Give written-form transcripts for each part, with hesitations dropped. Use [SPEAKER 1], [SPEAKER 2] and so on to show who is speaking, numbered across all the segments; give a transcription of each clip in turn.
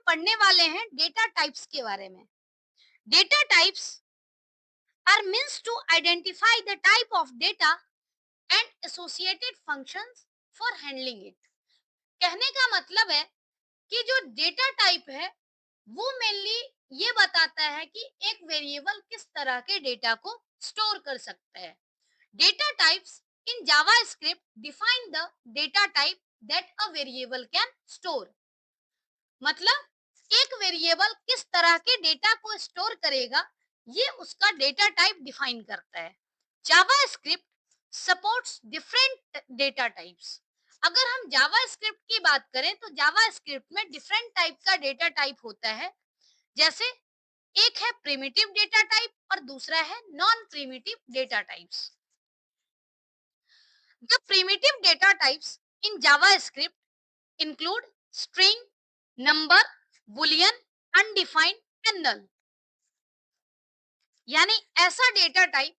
[SPEAKER 1] पढ़ने वाले हैं डेटा टाइप्स के बारे में। Data types are means to identify the type of data and associated functions for handling it. कहने का मतलब है कि जो डेटा टाइप है वो मेनली ये बताता है कि एक वेरिएबल किस तरह के डेटा को स्टोर कर सकता है। Data types in JavaScript define the data type that a variable can store. मतलब एक वेरिएबल किस तरह के डेटा को स्टोर करेगा, ये उसका डेटा टाइप डिफाइन करता है। JavaScript supports different data types. अगर हम जावास्क्रिप्ट की बात करें तो जावास्क्रिप्ट में डिफरेंट टाइप का डेटा टाइप होता है। जैसे एक है प्रिमिटिव डेटा टाइप और दूसरा है non primitive data types. The primitive data types in JavaScript include string, number, boolean, undefined and null। यानी ऐसा डेटा टाइप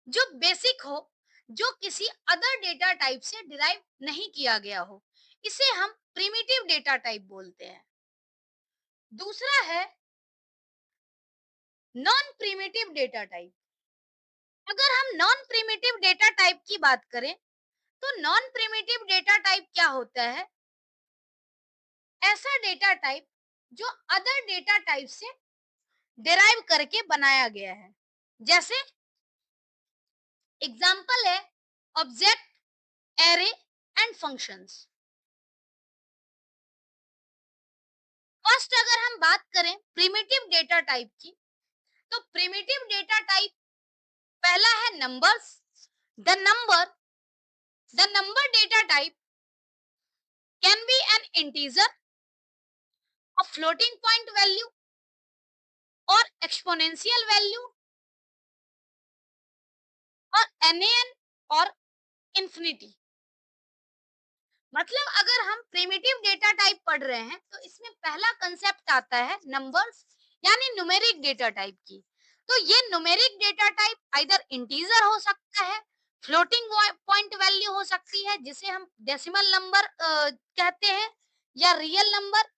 [SPEAKER 1] जो बेसिक हो, जो किसी अदर डेटा टाइप से डिराइव नहीं किया गया हो, इसे हम प्रिमिटिव डेटा टाइप बोलते हैं। दूसरा है नॉन प्रिमिटिव डेटा टाइप। अगर हम नॉन प्रिमिटिव डेटा टाइप की बात करें तो नॉन प्रिमिटिव डेटा टाइप क्या होता है? ऐसा डेटा टाइप जो अदर डेटा टाइप से डिराइव करके बनाया गया है। जैसे एग्जाम्पल है object, array and functions. First अगर हम बात करें प्रिमिटिव डेटा टाइप की, तो प्रिमिटिव डेटा टाइप पहला है numbers. The number the number data type can be N integer, a floating point value और एक्सपोनेंशियल वैल्यू और NaN और इंफिनिटी। मतलब अगर हम प्रिमिटिव डेटा टाइप पढ़ रहे हैं तो इसमें पहला कंसेप्ट आता है नंबर्स यानी न्यूमेरिक डेटा टाइप की। तो ये numeric data type either integer हो सकता है, फ्लोटिंग पॉइंट वैल्यू हो सकती है जिसे हम डेसिमल नंबर कहते हैं, या रियल नंबर।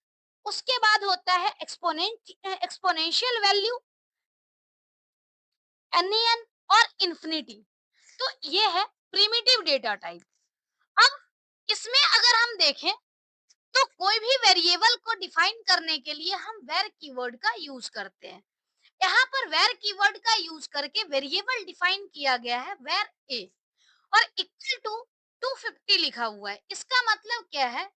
[SPEAKER 1] उसके बाद होता है एक्सपोनेंशियल वैल्यू, NaN और इंफिनिटी। तो ये है प्रिमिटिव डेटा टाइप। अब इसमें अगर हम देखें तो कोई भी वेरिएबल को डिफाइन करने के लिए हम वेर कीवर्ड का यूज करते हैं। यहाँ पर वेर कीवर्ड का यूज करके वेरिएबल डिफाइन किया गया है वेर ए, और इक्वल टू 250 लिखा हुआ है। इसका मतलब क्या है?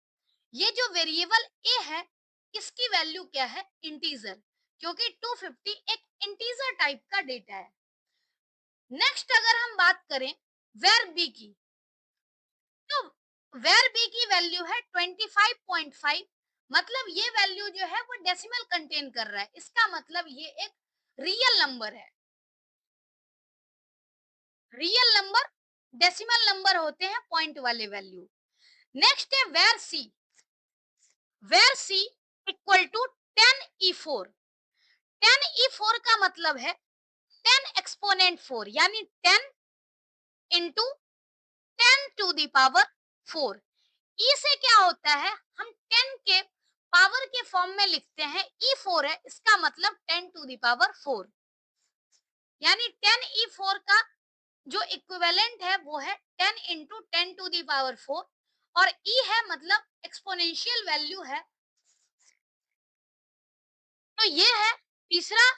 [SPEAKER 1] ये जो वेरिएबल ए है इसकी वैल्यू क्या है? इंटीजर, क्योंकि 250 एक इंटीजर टाइप का डेटा है। नेक्स्ट अगर हम बात करें वेर बी की, तो वेर बी की वैल्यू है 25.5। मतलब ये वैल्यू जो है वो डेसिमल कंटेन कर रहा है। इसका मतलब ये एक रियल नंबर है। रियल नंबर डेसिमल नंबर होते हैं पॉइंट वाले वैल्यू। नेक्स्ट है var C. Var C equal to 10e4। 10e4 का मतलब है 10 एक्सपोनेंट 4, यानी 10 इंटू 10 टू द पावर 4। ई से क्या होता है? हम 10 के पावर के फॉर्म में लिखते हैं, E4 है, इसका मतलब 10 टू द पावर 4, यानी 10e4 का जो इक्विवेलेंट है वो है 10 इंटू 10 टू द पावर 4, और ई है मतलब एक्सपोनेंशियल वैल्यू है। तो ये है तीसरा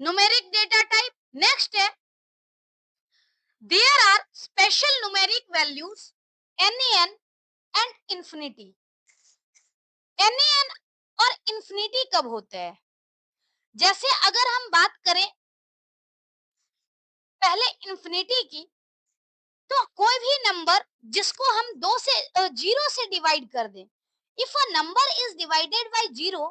[SPEAKER 1] न्यूमेरिक डेटा टाइप। नेक्स्ट है there are special numeric values NaN and infinity. NaN और इंफिनिटी कब होता है? जैसे अगर हम बात करें पहले इंफिनिटी की, तो कोई भी नंबर जिसको हम 0 से डिवाइड कर दें, if a number is divided by 0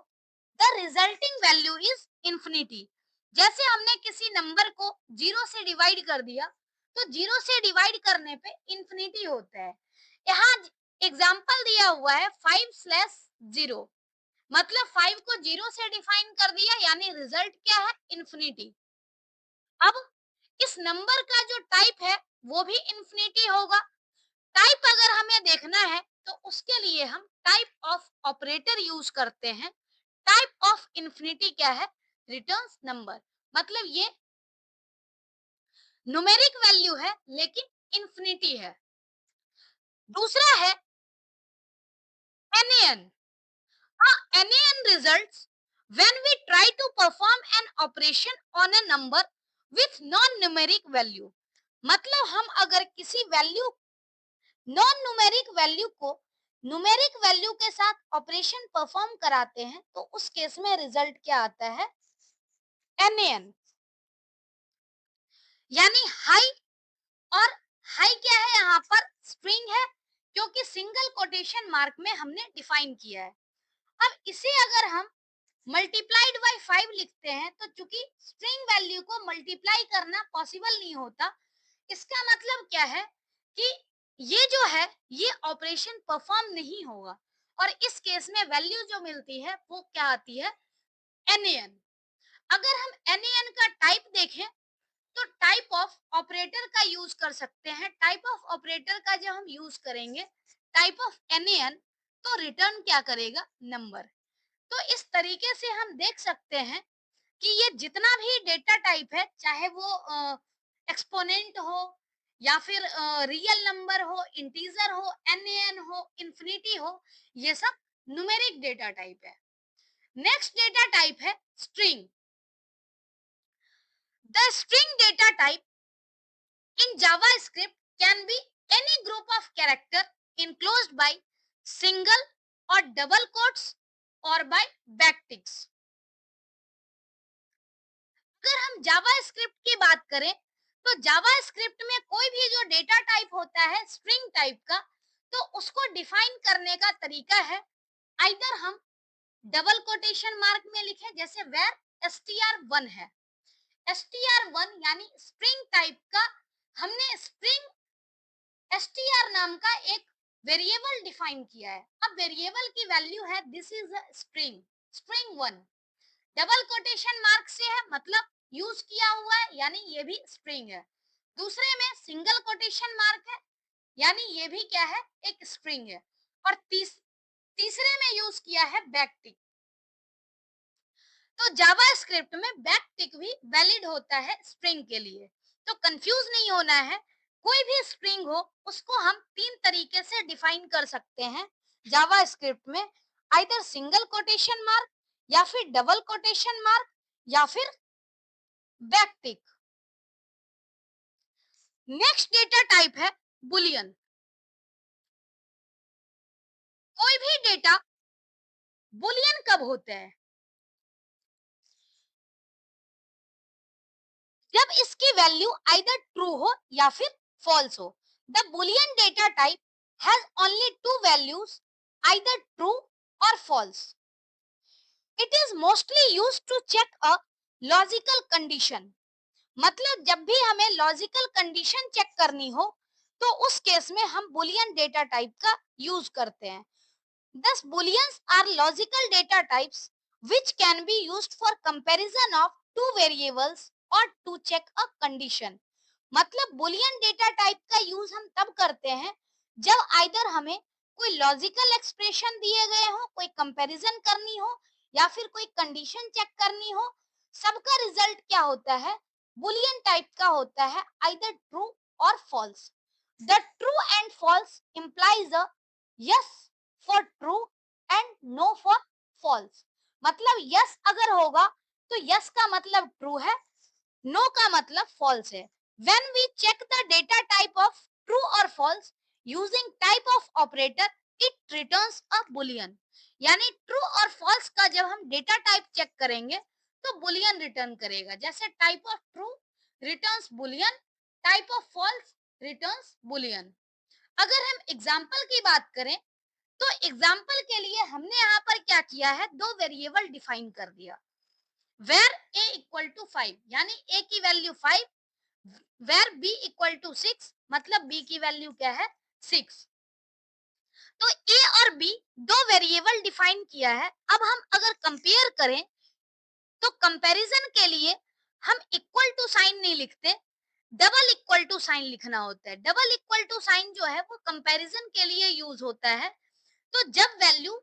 [SPEAKER 1] the resulting value is infinity. जैसे हमने किसी नंबर को 0 से डिवाइड कर दिया तो 0 से डिवाइड करने पे इंफिनिटी होता है। यहाँ एग्जांपल दिया हुआ है 5/0, मतलब 5 को 0 से डिफाइन कर दिया, यानी रिजल्ट क्या है? इंफिनिटी। अब इस नंबर का जो टाइप है वो भी इंफिनिटी होगा। टाइप अगर हमें देखना है तो उसके लिए हम टाइप ऑफ ऑपरेटर यूज करते हैं। टाइप ऑफ इन्फिनिटी क्या है? Returns number. मतलब ये न्यूमेरिक वैल्यू है लेकिन इन्फिनिटी है। दूसरा है NaN। NaN results when we try to perform an operation on a number with non-numeric value। मतलब हम अगर किसी वैल्यू नॉन न्यूमेरिक वैल्यू को न्यूमेरिक वैल्यू के साथ ऑपरेशन परफॉर्म कराते हैं तो उस केस में रिजल्ट क्या आता है? NaN। यानी हाई, और हाई क्या है यहाँ पर? स्ट्रिंग है, क्योंकि सिंगल कोटेशन मार्क में हमने डिफाइन किया है। अब इसे अगर हम मल्टीप्लाइड बाय 5 लिखते हैं तो चूंकि स्ट्रिंग वैल्यू को मल्टीप्लाई करना पॉसिबल नहीं होता, इसका मतलब क्या है कि ये जो है ये ऑपरेशन परफॉर्म नहीं होगा, और इस केस में वैल्यू जो मिलती है वो क्या आती है? NaN। अगर हम NaN का टाइप देखें तो टाइप ऑफ ऑपरेटर का यूज कर सकते हैं। टाइप ऑफ ऑपरेटर का जब हम यूज करेंगे टाइप ऑफ NaN, तो रिटर्न क्या करेगा? नंबर। तो इस तरीके से हम देख सकते हैं कि ये जितना भी डेटा टाइप है, चाहे वो एक्सपोनेंट हो या फिर रियल नंबर हो, इंटीजर हो, NaN हो, इंफिनिटी हो, ये सब न्यूमेरिक डेटा टाइप है। नेक्स्ट डेटा टाइप है string. The string data type in JavaScript can be any group of character enclosed by single or double quotes or by backticks। अगर हम JavaScript की बात करें तो जावास्क्रिप्ट में कोई भी जो डेटा टाइप होता है स्ट्रिंग टाइप का, तो उसको डिफाइन करने का तरीका है आइदर हम डबल कोटेशन मार्क में लिखें, जैसे वेर str1 है। str1 यानी स्ट्रिंग टाइप का हमने स्ट्रिंग str नाम का एक वेरिएबल डिफाइन किया है। अब वेरिएबल की वैल्यू है this is string, string1। Double quotation mark से है मतलब यूज किया हुआ है, यानी ये भी स्ट्रिंग है। दूसरे में सिंगल कोटेशन मार्क है, यानी ये भी क्या है? एक स्ट्रिंग है। और तीसरे में यूज किया है बैकटिक। तो जावास्क्रिप्ट में बैकटिक भी वैलिड होता है स्ट्रिंग के लिए। तो कंफ्यूज नहीं होना है, कोई भी स्ट्रिंग हो उसको हम तीन तरीके से डिफाइन कर सकते हैं जावास्क्रिप्ट में, आइदर सिंगल कोटेशन मार्क या फिर डबल कोटेशन मार्क या फिर बैकटिक। नेक्स्ट डेटा टाइप है बुलियन। कोई भी डेटा बुलियन कब होते हैं? जब इसकी वैल्यू आइदर ट्रू हो या फिर फॉल्स हो। The boolean data type has only two values, either true और false. It is mostly used to check a logical condition. मतलब जब भी हमें लॉजिकल कंडीशन चेक करनी हो तो उस केस में हम बुलियन डेटा टाइप का यूज करते हैं। Thus, booleans are logical data types which can be used for comparison of two variables or to check a condition। मतलब बुलियन डेटा टाइप का यूज हम तब करते हैं जब आइदर हमें कोई लॉजिकल एक्सप्रेशन दिए गए हो, कोई कंपैरिजन करनी हो या फिर कोई कंडीशन चेक करनी हो। सबका रिजल्ट क्या होता है? बुलियन टाइप का होता है, आइदर ट्रू और false. The true and false implies a yes for true and no for false. मतलब यस अगर होगा तो यस का मतलब ट्रू है, नो का मतलब फॉल्स है। When we check the data type of true और false using type of operator, it returns a boolean. यानी ट्रू और फॉल्स का जब हम डेटा टाइप चेक करेंगे तो बुलियन रिटर्न करेगा। जैसे type of true returns boolean, type of false returns boolean. अगर हम एग्जांपल की बात करें तो एग्जाम्पल के लिए हमने यहाँ पर क्या किया है? दो वेरिएबल डिफाइन कर दिया। वेर a इक्वल टू 5 यानी a की value 5, var b equal to 6 मतलब b की वैल्यू क्या है? 6। तो a और b दो वेरिएबल डिफाइन किया है। अब हम अगर कंपेयर करें तो कंपैरिजन के लिए हम इक्वल टू साइन नहीं लिखते, डबल इक्वल टू साइन लिखना होता है। डबल इक्वल टू साइन जो है वो कंपैरिजन के लिए यूज होता है। तो जब वैल्यू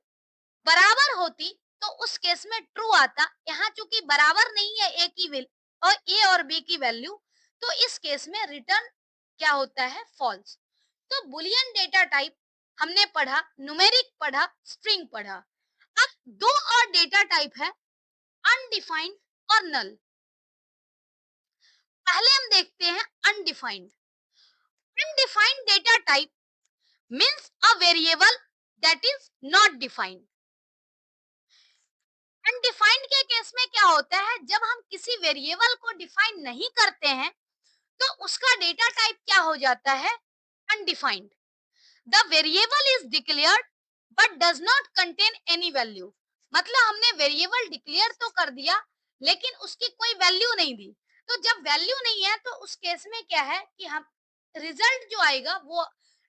[SPEAKER 1] बराबर होती तो उस केस में ट्रू आता। यहाँ चूंकि बराबर नहीं है ए की वैल्यू और ए और बी की वैल्यू, तो इस केस में रिटर्न क्या होता है, फॉल्स। तो बुलियन डेटा टाइप हमने पढ़ा, न्यूमेरिक पढ़ा, स्ट्रिंग पढ़ा। अब दो और डेटा टाइप है, अनडिफाइंड और नल। पहले हम देखते हैं undefined. Undefined data type means a variable that is not defined. Undefined के केस में क्या होता है, जब हम किसी वेरिएबल को डिफाइन नहीं करते हैं तो उसका डेटा टाइप क्या हो जाता है, undefined. The variable is declared but does not contain any value. मतलब हमने वेरिएबल डिक्लेयर तो कर दिया लेकिन उसकी कोई वैल्यू नहीं दी। तो जब वैल्यू नहीं है तो उस केस में क्या है कि हम रिजल्ट जो आएगा वो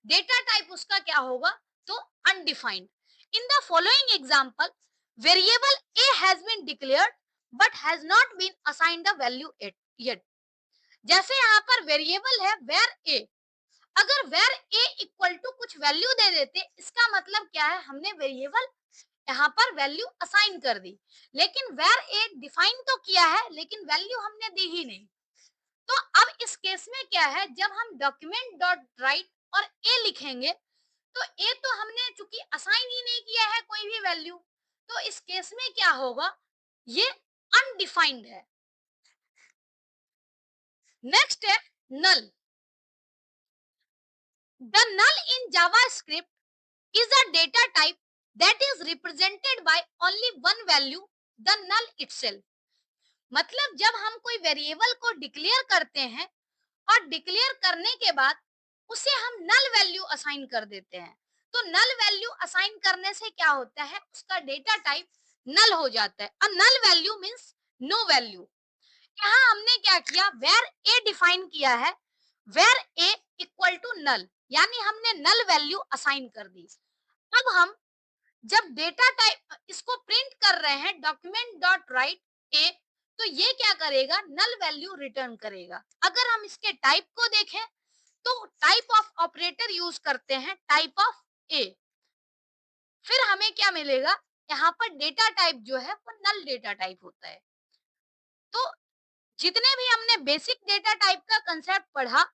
[SPEAKER 1] डेटा टाइप उसका क्या होगा, तो undefined. In the following example, variable a has been declared but has not been assigned a value yet। जैसे यहाँ पर वेरिएबल है वेर a, अगर वेर a इक्वल टू कुछ वैल्यू दे देते, इसका मतलब क्या है, हमने वेरिएबल यहाँ पर वैल्यू असाइन कर दी, लेकिन वेर a डिफाइन तो किया है लेकिन वैल्यू हमने दी ही नहीं। तो अब इस केस में क्या है, जब हम डॉक्यूमेंट डॉट राइट और a लिखेंगे तो a तो हमने चूंकि असाइन ही नहीं किया है कोई भी वैल्यू, तो इस केस में क्या होगा, ये अनडिफाइंड है। नेक्स्ट है null. The null in JavaScript is a data type that is represented by only one value, the null itself। मतलब जब हम कोई वेरिएबल को डिक्लेयर करते हैं और डिक्लेयर करने के बाद उसे हम नल वैल्यू असाइन कर देते हैं, तो नल वैल्यू असाइन करने से क्या होता है, उसका डेटा टाइप नल हो जाता है। A null value means no value. यहाँ हमने क्या किया, वेर ए डिफाइन किया है, var a equal to null, यानी हमने नल वैल्यू असाइन कर दी। अब हम जब डेटा टाइप इसको प्रिंट कर रहे हैं डॉक्यूमेंट डॉट राइट ए, तो ये क्या करेगा, नल वैल्यू रिटर्न करेगा। अगर हम इसके टाइप को देखें तो टाइप ऑफ ऑपरेटर यूज करते हैं, टाइप ऑफ ए, फिर हमें क्या मिलेगा, यहाँ पर डेटा टाइप जो है वो नल डेटा टाइप होता है। तो जितने भी हमने बेसिक डेटा टाइप का कंसेप्ट पढ़ा,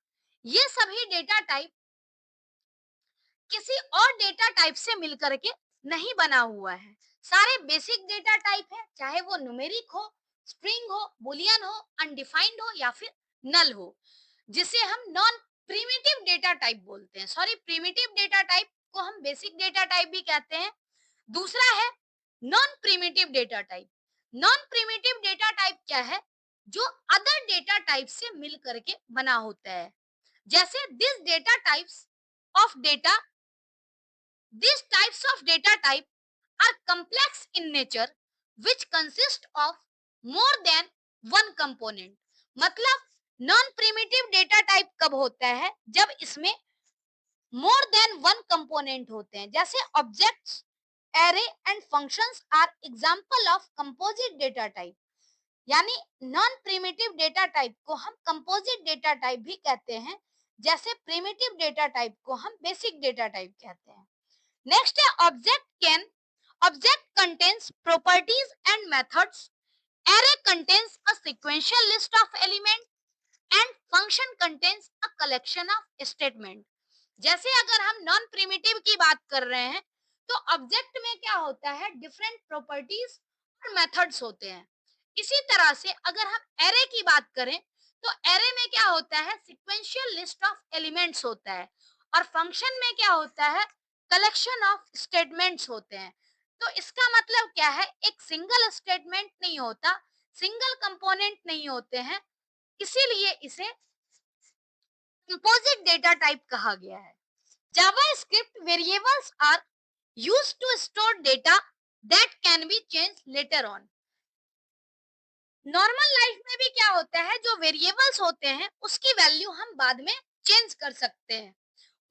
[SPEAKER 1] ये सभी डेटा टाइप किसी और डेटा टाइप से मिलकर के नहीं बना हुआ है। सारे बेसिक डेटा टाइप है, चाहे वो न्यूमेरिक हो, स्ट्रिंग हो, बुलियन हो, अनडिफाइंड हो या फिर नल हो, जिसे हम नॉन प्रिमिटिव डेटा टाइप बोलते हैं। सॉरी, प्रिमिटिव डेटा टाइप को हम बेसिक डेटा टाइप भी कहते हैं। दूसरा है non primitive data type. Non primitive data type क्या है, जो अदर डेटा टाइप से मिल करके बना होता है। जैसे this data types of data, these types of data type are complex in nature which consist of more than one component। मतलब नॉन प्रिमिटिव डेटा टाइप कब होता है, जब इसमें मोर देन वन कंपोनेंट होते हैं। जैसे objects, array and functions are example of composite data type. यानी नॉन प्रिमिटिव डेटा टाइप को हम कंपोजिट डेटा टाइप भी कहते हैं, जैसे प्रिमिटिव डेटा टाइप को हम बेसिक डेटा टाइप कहते हैं। नेक्स्ट है object can. Object contains properties and methods, array contains a sequential list of elements and function contains a collection of statement। जैसे अगर हम नॉन प्रिमिटिव की बात कर रहे हैं तो ऑब्जेक्ट में क्या होता है, डिफरेंट प्रॉपर्टीज और मेथड्स होते हैं। इसी तरह से अगर हम एरे की बात करें तो एरे में क्या होता है, सिक्वेंशियल लिस्ट ऑफ एलिमेंट्स होता है, और फंक्शन में क्या होता है, कलेक्शन ऑफ स्टेटमेंट्स होते हैं। तो इसका मतलब क्या है, एक सिंगल स्टेटमेंट नहीं होता, सिंगल कंपोनेंट नहीं होते हैं, इसीलिए इसे कंपोजिट डेटा टाइप कहा गया है। JavaScript variables are used to store data that can be changed later on। Normal life में भी क्या होता है, जो वेरिएबल्स होते हैं उसकी वैल्यू हम बाद में चेंज कर सकते हैं।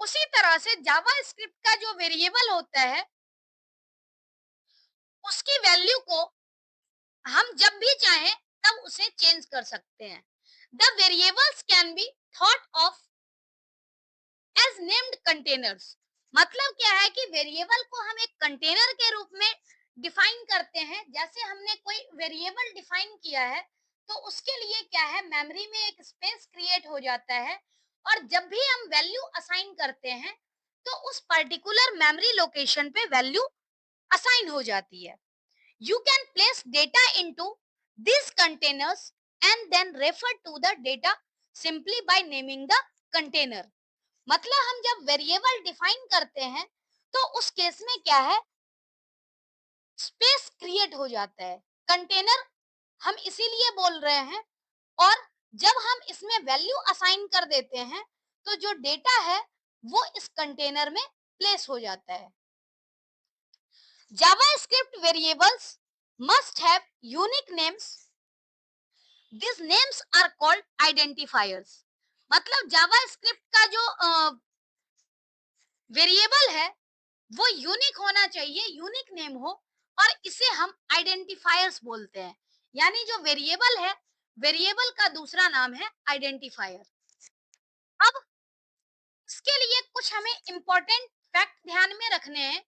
[SPEAKER 1] उसी तरह से जावास्क्रिप्ट का जो वेरिएबल होता है उसकी वैल्यू को हम जब भी चाहें तब उसे चेंज कर सकते हैं। The variables can be thought of as named containers. मतलब क्या है कि वेरिएबल को हम एक कंटेनर के रूप में डिफाइन करते हैं। जैसे हमने कोई वेरिएबल डिफाइन किया है तो उसके लिए क्या है, मेमोरी में एक स्पेस क्रिएट हो जाता है, और जब भी हम वैल्यू असाइन करते हैं तो उस पर्टिकुलर मेमोरी लोकेशन पे वैल्यू असाइन हो जाती है। You can place data into these containers and then refer to the data simply by naming the container। मतलब हम जब वेरिएबल डिफाइन करते हैं तो उस केस में क्या है, स्पेस क्रिएट हो जाता है। कंटेनर हम इसीलिए बोल रहे हैं, और जब हम इसमें वैल्यू असाइन कर देते हैं तो जो डेटा है वो इस कंटेनर में प्लेस हो जाता है। JavaScript variables must have unique names। These names are called identifiers। मतलब जावास्क्रिप्ट का जो वेरिएबल है वो यूनिक होना चाहिए, यूनिक नेम हो, और इसे हम आइडेंटिफायर्स बोलते हैं। यानी जो वेरिएबल है, वेरिएबल का दूसरा नाम है आइडेंटिफायर। अब इसके लिए कुछ हमें इंपॉर्टेंट फैक्ट ध्यान में रखने हैं।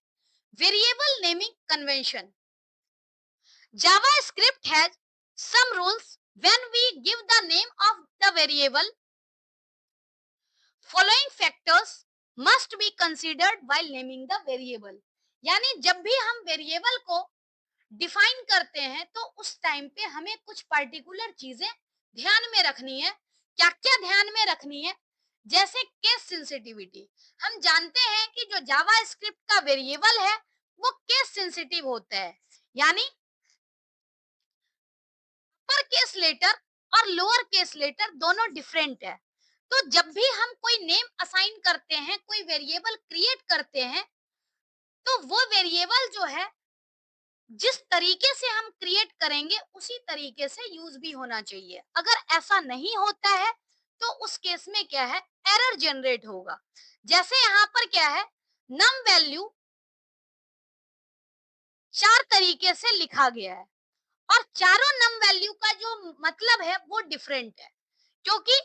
[SPEAKER 1] Variable naming convention. JavaScript has some rules when we give the name of the variable। Following factors must be considered while naming the variable। यानी जब भी हम वेरिएबल को डिफाइन करते हैं तो उस टाइम पे हमें कुछ पर्टिकुलर चीजें ध्यान में रखनी है। क्या क्या ध्यान में रखनी है? जैसे केस सेंसिटिविटी। हम जानते हैं कि जो जावा स्क्रिप्ट का वेरिएबल है वो केस सेंसिटिव होता है, यानी अपर केस लेटर और लोअर केस लेटर दोनों डिफरेंट है। तो जब भी हम कोई नेम असाइन करते हैं, कोई वेरिएबल क्रिएट करते हैं, तो वो वेरिएबल जो है जिस तरीके से हम क्रिएट करेंगे उसी तरीके से यूज भी होना चाहिए। अगर ऐसा नहीं होता है तो उस केस में क्या है, एरर जनरेट होगा। जैसे यहाँ पर क्या है, नम वैल्यू 4 तरीके से लिखा गया है, और चारों नम वैल्यू का जो मतलब है वो डिफरेंट है। क्योंकि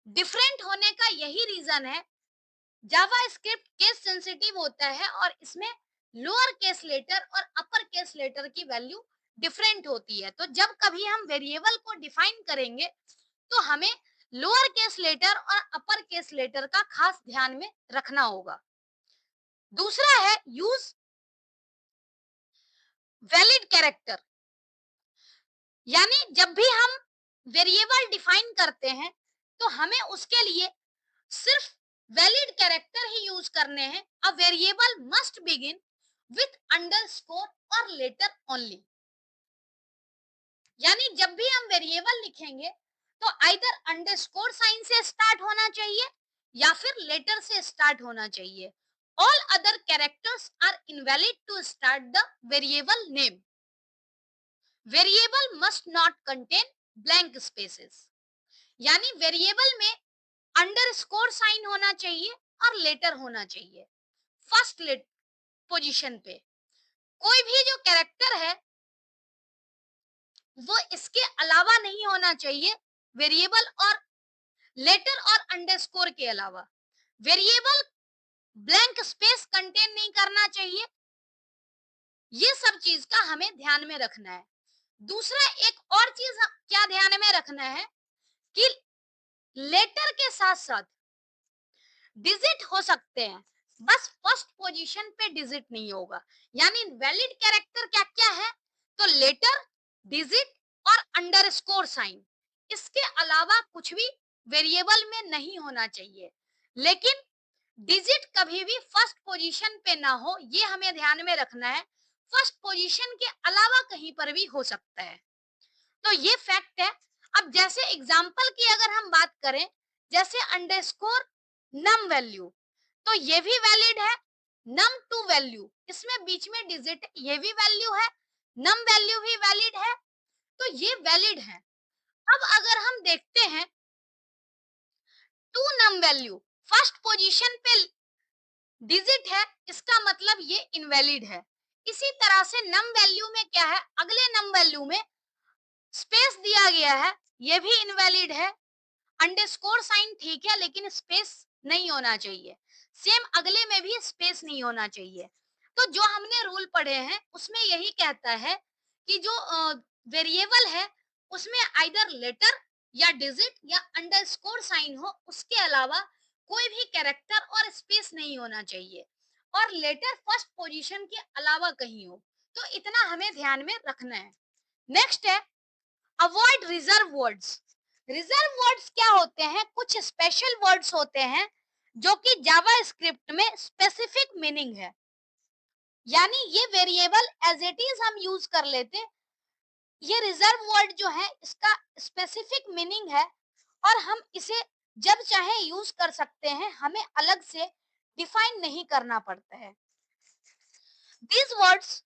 [SPEAKER 1] डिफरेंट होने का यही रीजन है, जावा स्क्रिप्ट केस सेंसिटिव होता है और इसमें लोअर केस लेटर और अपर केस लेटर की वैल्यू डिफरेंट होती है। तो जब कभी हम वेरिएबल को डिफाइन करेंगे तो हमें लोअर केस लेटर और अपर केस लेटर का खास ध्यान में रखना होगा। दूसरा है यूज वैलिड कैरेक्टर। यानी जब भी हम वेरिएबल डिफाइन करते हैं तो हमें उसके लिए सिर्फ वैलिड कैरेक्टर ही यूज करने हैं। A variable must begin with underscore और लेटर ओनली। यानी जब भी हम वेरिएबल लिखेंगे तो आइदर अंडरस्कोर साइन से स्टार्ट होना चाहिए या फिर लेटर से स्टार्ट होना चाहिए। All other characters are invalid to start the variable name. Variable must not contain blank spaces. यानी वेरिएबल में अंडरस्कोर साइन होना चाहिए और लेटर होना चाहिए फर्स्ट पोजीशन पे। कोई भी जो कैरेक्टर है वो इसके अलावा नहीं होना चाहिए, वेरिएबल और लेटर और अंडरस्कोर के अलावा। वेरिएबल ब्लैंक स्पेस कंटेन नहीं करना चाहिए। ये सब चीज का हमें ध्यान में रखना है। दूसरा एक और चीज क्या ध्यान में रखना है कि लेटर के साथ साथ डिजिट हो सकते हैं, बस फर्स्ट पोजीशन पे डिजिट नहीं होगा। यानी वैलिड कैरेक्टर क्या क्या है, तो लेटर, डिजिट और अंडरस्कोर साइन। इसके अलावा कुछ भी वेरिएबल में नहीं होना चाहिए। लेकिन डिजिट कभी भी फर्स्ट पोजीशन पे ना हो, ये हमें ध्यान में रखना है। फर्स्ट पोजीशन के अलावा कहीं पर भी हो सकता है। तो ये फैक्ट है। अब जैसे एग्जांपल की अगर हम बात करें, जैसे अंडरस्कोर नम वैल्यू, तो ये भी वैलिड है। नम टू वैल्यू, इसमें बीच में डिजिट, ये भी वैल्यू है। नम वैल्यू भी वैलिड है, तो ये वैलिड है। अब अगर हम देखते हैं two num value first position पे डिजिट है, इसका मतलब ये इनवैलिड है। इसी तरह से नम वैल्यू में क्या है, अगले नम वैल्यू में स्पेस दिया गया है, ये भी इनवैलिड है। अंडरस्कोर साइन ठीक है, लेकिन स्पेस नहीं होना चाहिए। सेम अगले में भी स्पेस नहीं होना चाहिए। तो जो हमने रूल पढ़े हैं उसमें यही कहता है कि जो वेरिएबल है उसमें आइदर लेटर या डिजिट या अंडरस्कोर साइन हो, उसके अलावा कोई भी कैरेक्टर और स्पेस नहीं होना चाहिए, और लेटर फर्स्ट पोजीशन के अलावा कहीं हो। तो इतना हमें ध्यान में रखना है। नेक्स्ट है avoid reserve words. Reserve words क्या होते हैं? कुछ स्पेशल वर्ड्स होते हैं जो कि जावा स्क्रिप्ट में स्पेसिफिक मीनिंग है, यानी ये वेरिएबल एज इट इज हम यूज कर लेते। ये रिजर्व वर्ड जो है इसका स्पेसिफिक मीनिंग है और हम इसे जब चाहे यूज कर सकते हैं, हमें अलग से डिफाइन नहीं करना पड़ता है। These words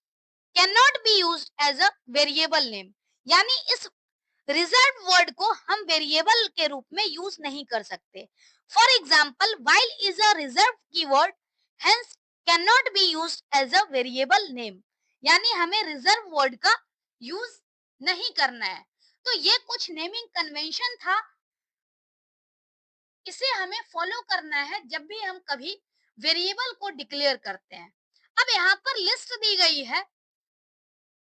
[SPEAKER 1] cannot be used as a variable name, यानी इस रिजर्व वर्ड को हम वेरिएबल के रूप में यूज नहीं कर सकते। For example while is a reserved keyword, hence cannot be used as a variable name, यानी हमें रिजर्व वर्ड का यूज नहीं करना है। तो ये कुछ नेमिंग कन्वेंशन था, इसे हमें फॉलो करना है जब भी हम कभी वेरिएबल को डिक्लेयर करते हैं। अब यहाँ पर लिस्ट दी गई है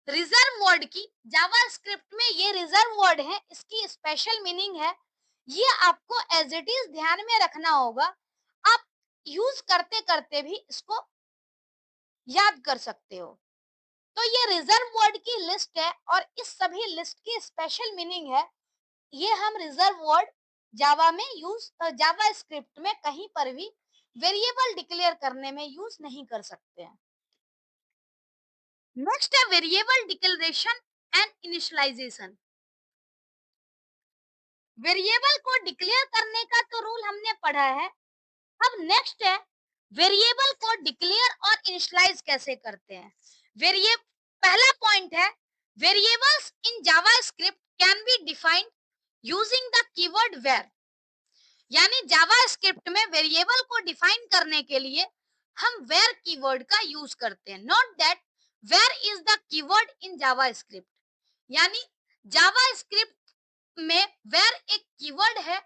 [SPEAKER 1] रिजर्व वर्ड की। जावा स्क्रिप्ट में ये रिजर्व वर्ड है, इसकी स्पेशल मीनिंग है, ये आपको एज इट इज ध्यान में रखना होगा। आप यूज करते करते भी इसको याद कर सकते हो। तो ये रिजर्व वर्ड की लिस्ट है और इस सभी लिस्ट की स्पेशल मीनिंग है। ये हम रिजर्व वर्ड जावा में यूज जावा स्क्रिप्ट में कहीं पर भी वेरिएबल डिक्लेयर करने में यूज नहीं कर सकते हैं। नेक्स्ट है variable declaration and initialization. Variable को डिक्लेयर करने का तो रूल हमने पढ़ा है। अब नेक्स्ट है वेरिएबल को डिक्लेयर और इनिशियलाइज कैसे करते हैं। वेरिएबल पहला पॉइंट है variables in JavaScript can be defined using the keyword var, यानी जावा स्क्रिप्ट में वेरिएबल को डिफाइन करने के लिए हम वेर कीवर्ड का यूज करते हैं। Note that var is the keyword in JavaScript, यानी जावा स्क्रिप्ट में वेर एक कीवर्ड है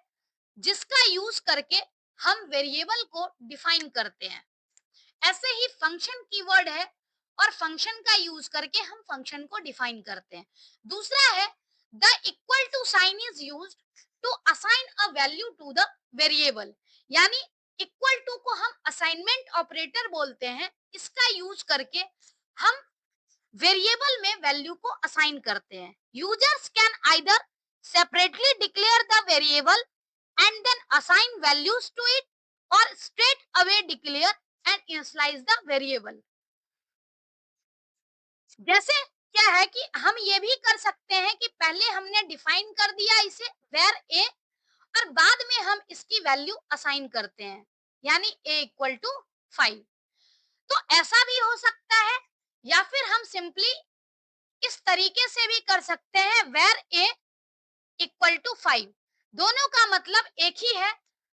[SPEAKER 1] जिसका यूज करके हम वेरिएबल को डिफाइन करते हैं। ऐसे ही फंक्शन कीवर्ड है और फंक्शन का यूज करके हम फंक्शन को डिफाइन करते हैं। दूसरा है the equal to sign is used to assign a value to the variable, यानी इक्वल टू को हम असाइनमेंट ऑपरेटर बोलते हैं। इसका यूज करके हम वेरिएबल में वैल्यू को असाइन करते हैं। Users can either separately declare the variable and then assign values to it or straight away declare and initialize the variable। जैसे क्या है कि हम ये भी कर सकते हैं कि पहले हमने डिफाइन कर दिया इसे where a और बाद में हम इसकी वैल्यू असाइन करते हैं, यानी a इक्वल टू 5। तो ऐसा भी हो सकता है, या फिर हम सिंपली इस तरीके से भी कर सकते हैं where a इक्वल टू 5। दोनों का मतलब एक ही है।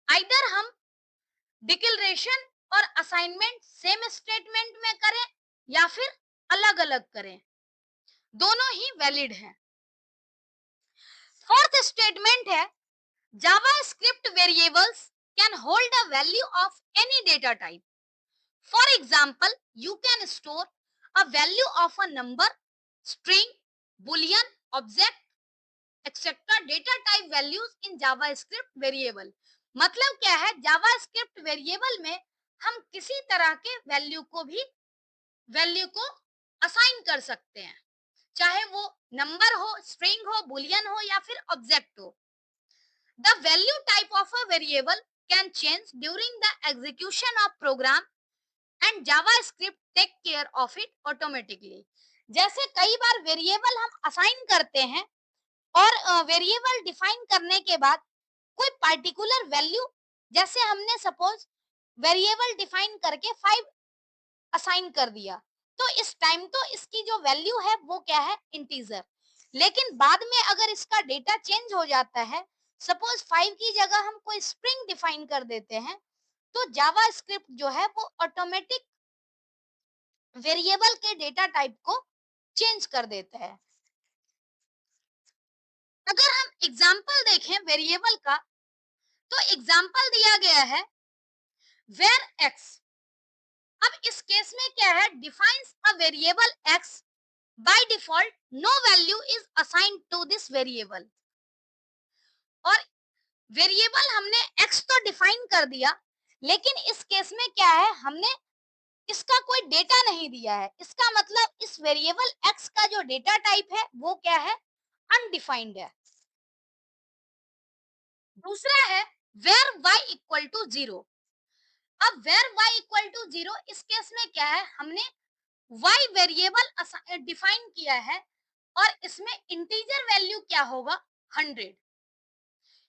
[SPEAKER 1] आइदर हम डिक्लेरेशन और असाइनमेंट सेम स्टेटमेंट में करें या फिर अलग अलग करें, दोनों ही वैलिड हैं। फोर्थ स्टेटमेंट है JavaScript variables can hold a value of any data type. For example you can store a value of a number, string, boolean, object etcetera data type values in JavaScript variable. मतलब क्या है, JavaScript variable में हम किसी तरह के value को assign कर सकते हैं, चाहे वो नंबर हो, स्ट्रिंग हो, बुलियन हो या फिर ऑब्जेक्ट हो। The value type of a variable can change during the execution of program and JavaScript take care of it automatically. जैसे कई बार वेरिएबल हम असाइन करते हैं और वेरिएबल डिफाइन करने के बाद कोई पर्टिकुलर वैल्यू, जैसे हमने सपोज वेरिएबल डिफाइन करके 5 असाइन कर दिया, तो इस टाइम तो इसकी जो वैल्यू है वो क्या है, इंटीजर। लेकिन बाद में अगर इसका डेटा चेंज हो जाता है, सपोज 5 की जगह हम कोई स्ट्रिंग डिफाइन कर देते हैं, तो जावा स्क्रिप्ट जो है वो ऑटोमेटिक वेरिएबल के डेटा टाइप को चेंज कर देता है। अगर हम एग्जांपल देखें वेरिएबल का, तो एग्जाम्पल दिया गया है वेर एक्स। अब इस केस में क्या है, defines a variable X by default no value is assigned to this variable. और वेरिएबल हमने एक्स तो डिफाइन कर दिया, लेकिन इस केस में क्या है, हमने इसका कोई डेटा नहीं दिया है। इसका मतलब इस वेरिएबल एक्स का जो डेटा टाइप है वो क्या है, अनडिफाइंड है। दूसरा है वेर y इक्वल टू 0। अब वेर y इक्वल टू 0, इस केस में क्या है, हमने y वेरिएबल डिफाइन किया है और इसमें इंटीजर वैल्यू क्या होगा, 100।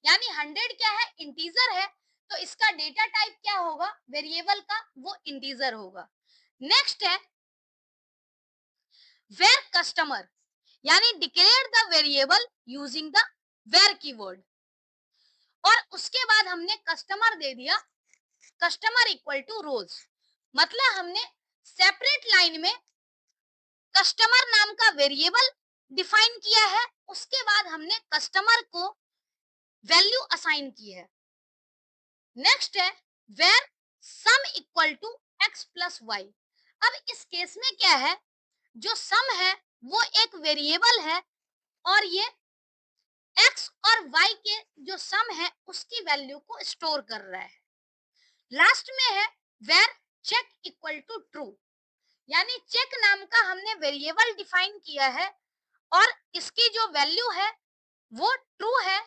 [SPEAKER 1] यानी 100 क्या है, इंटीजर है, तो इसका डेटा टाइप क्या होगा वेरिएबल का, वो इंटीजर होगा। नेक्स्ट है वेर कस्टमर, यानी declare the variable using the var keyword. और उसके बाद हमने कस्टमर दे दिया, कस्टमर इक्वल टू रोज। मतलब हमने सेपरेट लाइन में कस्टमर नाम का वेरिएबल डिफाइन किया है, उसके बाद हमने कस्टमर को वैल्यू असाइन की है। नेक्स्ट है var sum equal to x plus Y. अब इस केस में क्या है, जो सम है वो एक वेरिएबल है और ये एक्स और वाई के जो सम है उसकी वैल्यू को स्टोर कर रहा है। लास्ट में है var check equal to true, यानी चेक नाम का हमने वेरिएबल डिफाइन किया है और इसकी जो वैल्यू है वो ट्रू है,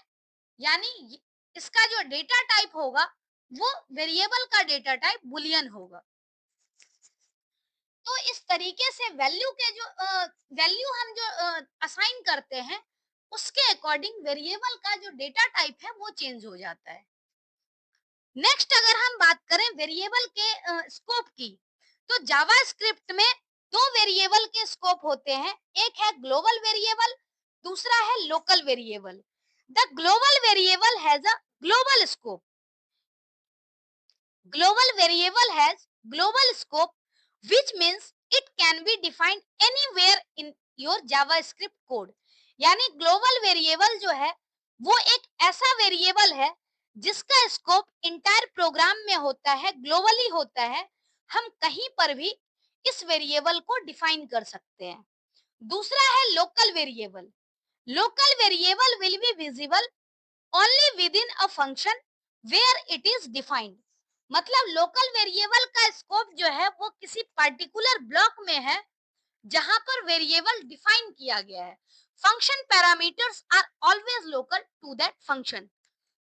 [SPEAKER 1] यानी इसका जो डेटा टाइप होगा वो वेरिएबल का डेटा टाइप बुलियन होगा। तो इस तरीके से वैल्यू के जो वैल्यू हम जो असाइन करते हैं उसके अकॉर्डिंग वेरिएबल का जो डेटा टाइप है वो चेंज हो जाता है। नेक्स्ट अगर हम बात करें वेरिएबल के स्कोप की, तो जावास्क्रिप्ट में दो वेरिएबल के स्कोप होते हैं, एक है ग्लोबल वेरिएबल, दूसरा है local variable. The global variable has a global scope. Global variable has global scope, which means it can be defined anywhere in your JavaScript code. यानी ग्लोबल वेरिएबल जो है वो एक ऐसा वेरिएबल है जिसका स्कोप इंटायर प्रोग्राम में होता है, ग्लोबली होता है। हम कहीं पर भी इस वेरिएबल को डिफाइन कर सकते हैं। दूसरा है local variable. Local variable will be visible only within a function where it is defined. मतलब लोकल वेरिएबल का स्कोप जो है वो किसी पर्टिकुलर ब्लॉक में है जहां पर वेरिएबल डिफाइन किया गया है। Function parameters are always local to that function.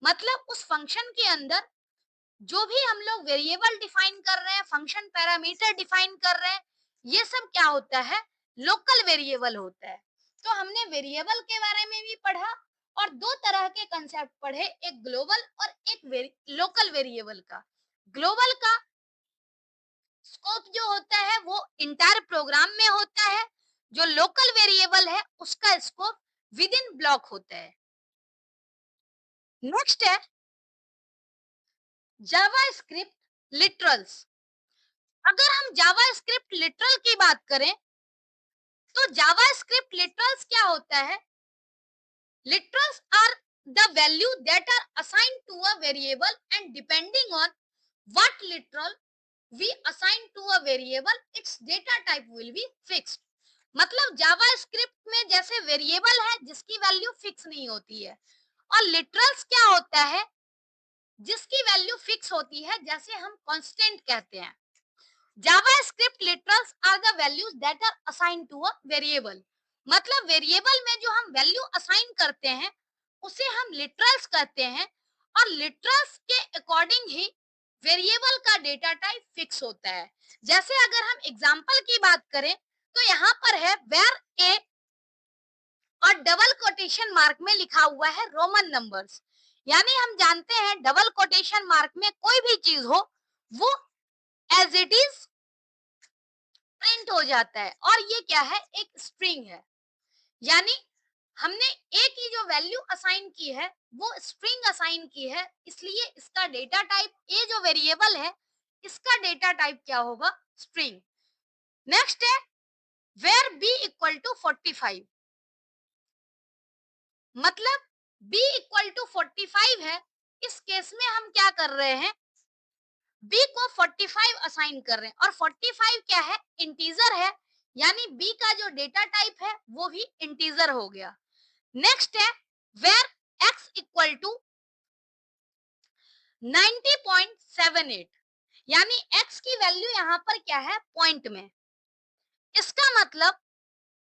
[SPEAKER 1] मतलब उस फंक्शन के अंदर जो भी हम लोग वेरिएबल डिफाइन कर रहे हैं, फंक्शन पैरामीटर डिफाइन कर रहे हैं, ये सब क्या होता है, लोकल वेरिएबल होता है। तो हमने वेरिएबल के बारे में भी पढ़ा और दो तरह के कंसेप्ट पढ़े, एक ग्लोबल और एक लोकल वेरिएबल का। ग्लोबल का स्कोप जो होता है वो इंटायर प्रोग्राम में होता है, जो लोकल वेरिएबल है उसका स्कोप विद इन ब्लॉक होता है। नेक्स्ट है जावास्क्रिप्ट लिटरल्स। अगर हम जावास्क्रिप्ट लिटरल की बात करें तो जावास्क्रिप्ट लिटरल्स क्या होता है, literals are the value that are assigned to a variable and depending on what literal we assign to a variable its data type will be fixed. मतलब जावास्क्रिप्ट में जैसे वेरिएबल है जिसकी वैल्यू फिक्स नहीं होती है, और लिटरल्स क्या होता है जिसकी वैल्यू फिक्स होती है, जैसे हम कांस्टेंट कहते हैं। JavaScript literals are the values that are assigned to a variable। मतलब वेरिएबल में जो हम वैल्यू असाइन करते हैं उसे हम लिटरल्स कहते हैं, और लिटरल्स के अकॉर्डिंग ही वेरिएबल का डेटा टाइप फिक्स होता है। जैसे अगर हम एग्जांपल की बात करें तो यहाँ पर है वेर ए और डबल कोटेशन मार्क में लिखा हुआ है रोमन नंबर्स। यानी हम जानते हैं डबल कोटेशन मार्क में कोई भी चीज हो वो एज इट इज प्रिंट हो जाता है, और ये क्या है, एक स्ट्रिंग है। यानी हमने ए की जो वैल्यू असाइन की है वो स्ट्रिंग असाइन की है, इसलिए इसका डेटा टाइप ए जो वेरिएबल है इसका डेटा टाइप क्या होगा, स्ट्रिंग। नेक्स्ट है वेर बी इक्वल टू 45। मतलब b इक्वल टू 45 है इस केस में हम क्या कर रहे हैं, b को 45 असाइन कर रहे हैं, और 45 क्या है, इंटीजर है, यानी b का जो डेटा टाइप है वो भी इंटीजर हो गया। नेक्स्ट है वेर x इक्वल टू 90.78, यानी x की वैल्यू यहाँ पर क्या है, पॉइंट में। इसका मतलब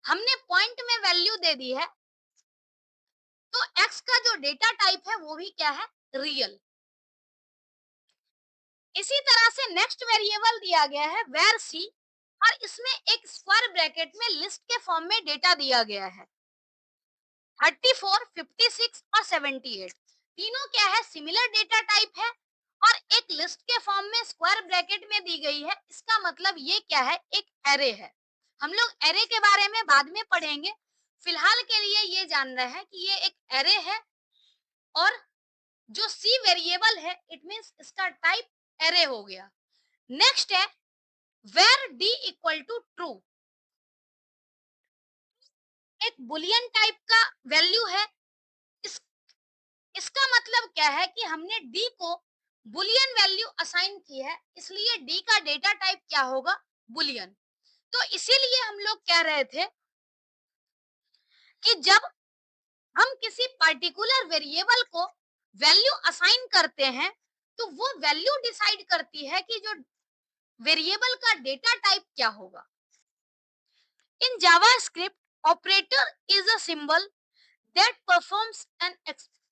[SPEAKER 1] हमने पॉइंट में वैल्यू दे दी है, तो x का जो डेटा टाइप है वो भी क्या है, रियल। इसी तरह से नेक्स्ट वेरिएबल दिया गया है वेर c, और इसमें एक स्क्वायर ब्रैकेट में लिस्ट के फॉर्म में डेटा दिया गया है 34, 56 और 78। तीनों क्या है, सिमिलर डेटा टाइप है, और एक लिस्ट के फॉर्म में स्क्वायर ब्रैकेट में दी गई है। इसका मतलब ये क्या है, एक एरे है। हम लोग एरे के बारे में बाद में पढ़ेंगे, फिलहाल के लिए ये जान रहे हैं कि ये एक एरे है, और जो सी वेरिएबल है इट मींस इसका टाइप एरे हो गया। नेक्स्ट है var D equal to true, एक बुलियन टाइप का वैल्यू है। इस इसका मतलब क्या है कि हमने डी को बुलियन वैल्यू असाइन की है, इसलिए डी का डेटा टाइप क्या होगा, बुलियन। तो इसीलिए हम लोग कह रहे थे कि जब हम किसी पर्टिकुलर वेरिएबल को वैल्यू असाइन करते हैं, तो वो वैल्यू डिसाइड करती है कि जो वेरिएबल का डेटा टाइप क्या होगा। In JavaScript, operator is a symbol that performs an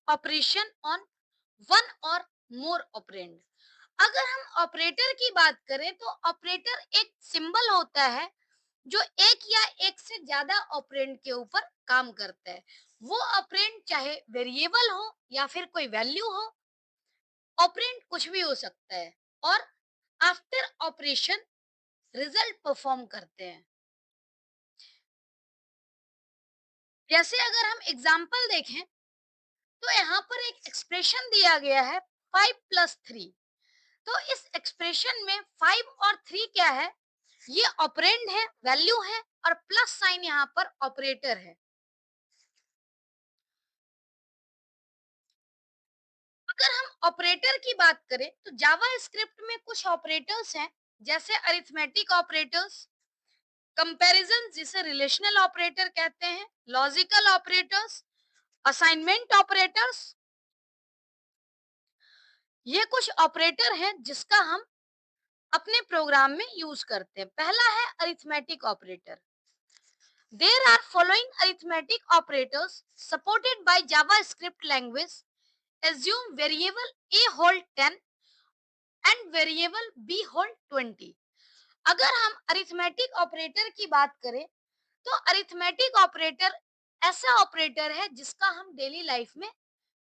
[SPEAKER 1] operation on one or more operand। अगर हम ऑपरेटर की बात करें तो ऑपरेटर एक सिंबल होता है जो एक या एक से ज्यादा ऑपरेंड के ऊपर काम करता है। वो ऑपरेंड चाहे वेरिएबल हो या फिर कोई वैल्यू हो, ऑपरेंड कुछ भी हो सकता है, और आफ्टर ऑपरेशन रिजल्ट परफॉर्म करते हैं। जैसे अगर हम एग्जांपल देखें तो यहाँ पर एक एक्सप्रेशन दिया गया है 5+3। तो इस एक्सप्रेशन में 5 और 3 क्या है, ये ऑपरेंड है, वैल्यू है, और प्लस साइन यहाँ पर ऑपरेटर है। अगर हम ऑपरेटर की बात करें तो जावा स्क्रिप्ट में कुछ ऑपरेटर्स हैं, जैसे अरिथमेटिक ऑपरेटर्स, कंपैरिजन जिसे रिलेशनल ऑपरेटर कहते हैं, लॉजिकल ऑपरेटर्स, असाइनमेंट ऑपरेटर्स। ये कुछ ऑपरेटर हैं जिसका हम अपने प्रोग्राम में यूज करते हैं। पहला है arithmetic operator. There are following arithmetic operators supported by JavaScript language. Assume variable a hold 10 and variable b hold 20। अगर हम अरिथमेटिक ऑपरेटर की बात करें तो अरिथमेटिक ऑपरेटर ऐसा ऑपरेटर है जिसका हम डेली लाइफ में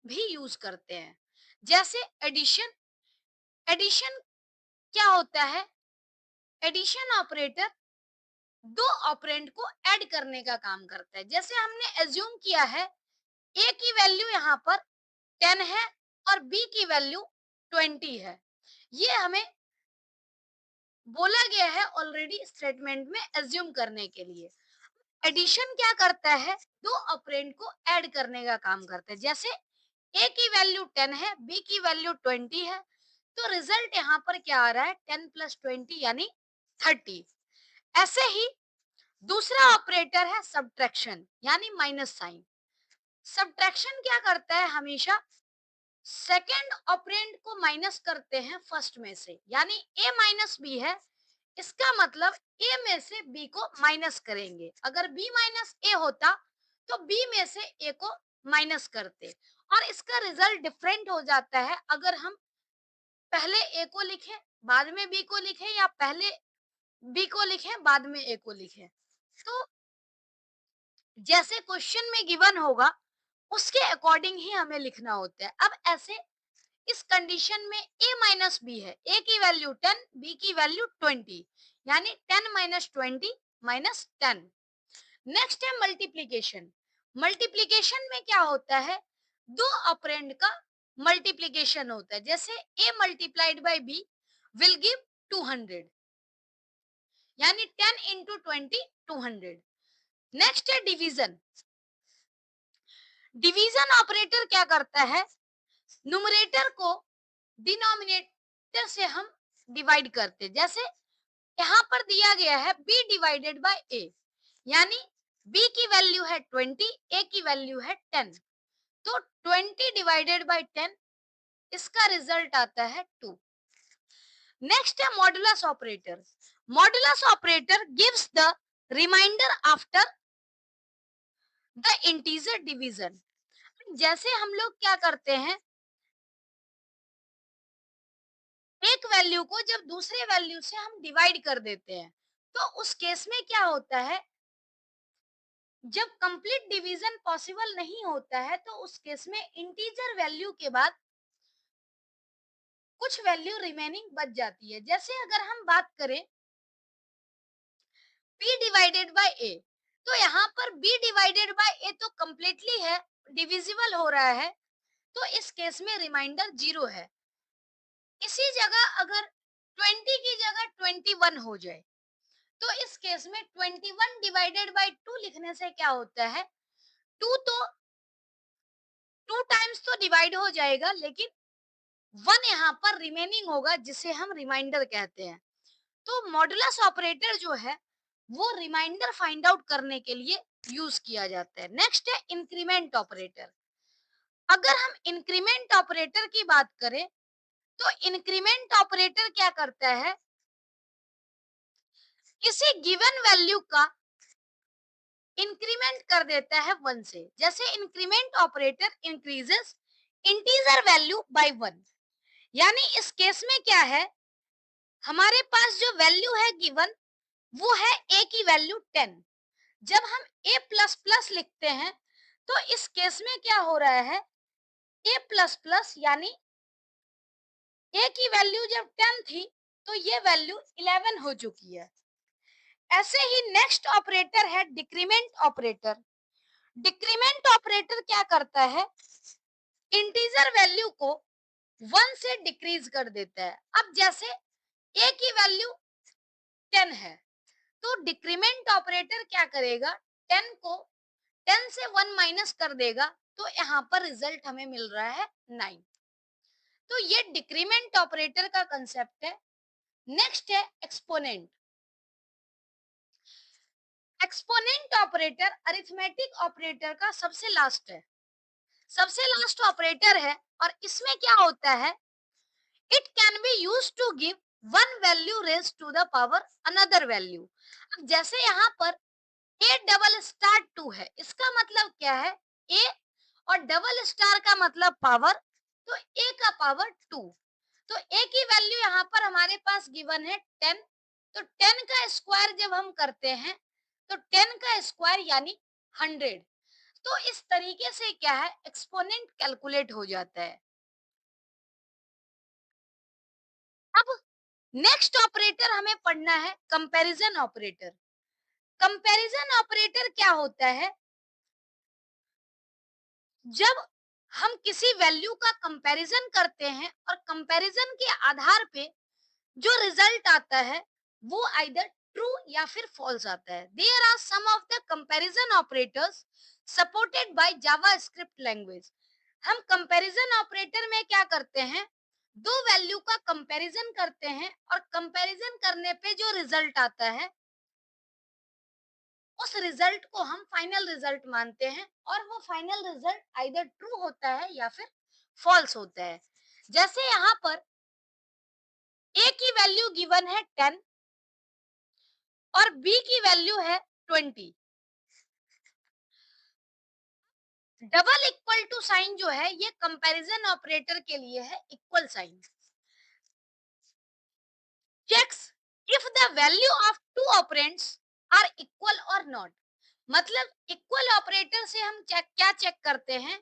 [SPEAKER 1] भी यूज करते हैं। जैसे एडिशन, एडिशन क्या होता है, एडिशन ऑपरेटर दो ऑपरेंड को ऐड करने का काम करता है। जैसे हमने एज्यूम किया है ए की वैल्यू यहाँ पर 10 है और बी की वैल्यू 20 है, ये हमें बोला गया है ऑलरेडी स्टेटमेंट में एज्यूम करने के लिए। एडिशन क्या करता है, दो ऑपरेंड को ऐड करने का काम करता है। जैसे ए की वैल्यू 10 है, बी की वैल्यू 20 है, तो रिजल्ट यहाँ पर क्या आ रहा है, 10 + 20 यानी 30। ऐसे ही दूसरा ऑपरेटर है सब्ट्रैक्शन, यानी माइनस साइन। सब्ट्रैक्शन क्या करता है, हमेशा सेकेंड ऑपरेंड को माइनस करते हैं फर्स्ट में से, यानी a माइनस बी है, इसका मतलब a में से b को माइनस करेंगे। अगर b माइनस a होता तो b में से a को माइनस करते, और इसका रिजल्ट डिफरेंट हो जाता है अगर हम पहले a को लिखें बाद में b को लिखें, या पहले b को लिखें बाद में a को लिखें। तो जैसे क्वेश्चन में गिवन होगा उसके अकॉर्डिंग ही हमें लिखना होता है। अब ऐसे इस कंडीशन में a माइनस बी है, a की वैल्यू 10, b की वैल्यू 20, यानी 10 माइनस 20 माइनस 10। नेक्स्ट है मल्टीप्लीकेशन। मल्टीप्लीकेशन में क्या होता है, दो ऑपरेंड का मल्टीप्लीकेशन होता है। जैसे a multiplied by b will give 200, यानी 10 इंटू 20 200। नेक्स्ट है डिवीजन। डिवीजन ऑपरेटर क्या करता है, न्यूमरेटर को डिनोमिनेटर से हम डिवाइड करते, जैसे यहाँ पर दिया गया है b डिवाइडेड बाय a, यानी b की वैल्यू है 20, a की वैल्यू है 10, तो 20 डिवाइडेड बाय 10, इसका रिजल्ट आता है 2। नेक्स्ट है modulus operator. Modulus operator gives the remainder after the integer division. जैसे हम लोग क्या करते हैं, एक वैल्यू को जब दूसरे वैल्यू से हम डिवाइड कर देते हैं, तो उस केस में क्या होता है, जब कंप्लीट डिवीजन पॉसिबल नहीं होता है, तो उस केस में इंटीजर वैल्यू के बाद कुछ वैल्यू रिमेनिंग बच जाती है। जैसे अगर हम बात करें b डिवाइडेड बाय a, तो यहाँ पर b डिवाइडेड बाय a तो कंप्लीटली है, डिविजिबल हो रहा है, तो इस केस में रिमाइंडर 0 है। इसी जगह अगर 20 की जगह 21 हो जाए, तो इस केस में 21 डिवाइडेड बाय 2 लिखने से क्या होता है, 2 तो 2 टाइम्स तो डिवाइड हो जाएगा, लेकिन 1 यहाँ पर रिमेनिंग होगा, जिसे हम रिमाइंडर कहते हैं। तो मॉडुलस ऑपरेटर जो है वो रिमाइंडर फाइंड आउट करने के लिए यूज किया जाता है। नेक्स्ट है इंक्रीमेंट ऑपरेटर। अगर हम इंक्रीमेंट ऑपरेटर की बात करें, तो इंक्रीमेंट ऑपरेटर क्या करता है, किसी गिवन वैल्यू का इंक्रीमेंट कर देता है 1 से। जैसे increment operator increases integer value by 1, यानी इस केस में क्या है, हमारे पास जो वैल्यू है गिवन वो है a की वैल्यू 10। जब हम a प्लस प्लस लिखते हैं, तो इस केस में क्या हो रहा है, a प्लस प्लस यानी a की वैल्यू जब 10 थी, तो ये वैल्यू 11 हो चुकी है। ऐसे ही नेक्स्ट ऑपरेटर है डिक्रीमेंट ऑपरेटर। डिक्रीमेंट ऑपरेटर क्या करता है, इंटीजर वैल्यू को 1 से डिक्रीज कर देता है। अब जैसे a की वैल्यू 10 है, तो डिक्रीमेंट ऑपरेटर क्या करेगा, 10 को 10 से 1 माइनस कर देगा, तो यहाँ पर रिजल्ट हमें मिल रहा है 9। तो ये डिक्रीमेंट ऑपरेटर का कंसेप्ट है। नेक्स्ट है exponent. Exponent operator arithmetic operator का सबसे लास्ट है, सबसे लास्ट ऑपरेटर है, और इसमें क्या होता है, it can be use to give one value raise to the power another value. अब जैसे यहाँ पर a डबल स्टार 2 है, इसका मतलब क्या है, a और डबल स्टार का मतलब पावर, तो a का पावर 2। तो a की वैल्यू यहाँ पर हमारे पास गिवन है 10, तो 10 का स्क्वायर जब हम करते हैं, तो 10 का स्क्वायर यानी 100। तो इस तरीके से क्या है, एक्सपोनेंट कैलकुलेट हो जाता है। अब नेक्स्ट ऑपरेटर हमें पढ़ना है कंपैरिजन ऑपरेटर। कंपैरिजन ऑपरेटर क्या होता है, जब हम किसी वैल्यू का कंपैरिजन करते हैं और कंपैरिजन के आधार पे जो रिजल्ट आता है वो आइदर ट्रू या फिर फॉल्स आता है। There are some of the comparison operators supported by JavaScript language. हम कंपैरिजन ऑपरेटर में क्या करते हैं, दो वैल्यू का कंपैरिजन करते हैं, और कंपैरिजन करने पे जो रिजल्ट आता है उस रिजल्ट को हम फाइनल रिजल्ट मानते हैं, और वो फाइनल रिजल्ट आइदर ट्रू होता है या फिर फॉल्स होता है। जैसे यहाँ पर a की वैल्यू गिवन है 10 और b की वैल्यू है 20। डबल इक्वल टू साइन जो है ये कंपैरिजन ऑपरेटर के लिए है equal sign. Checks if the value of two operands are equal और नॉट। मतलब इक्वल ऑपरेटर से हम क्या चेक करते हैं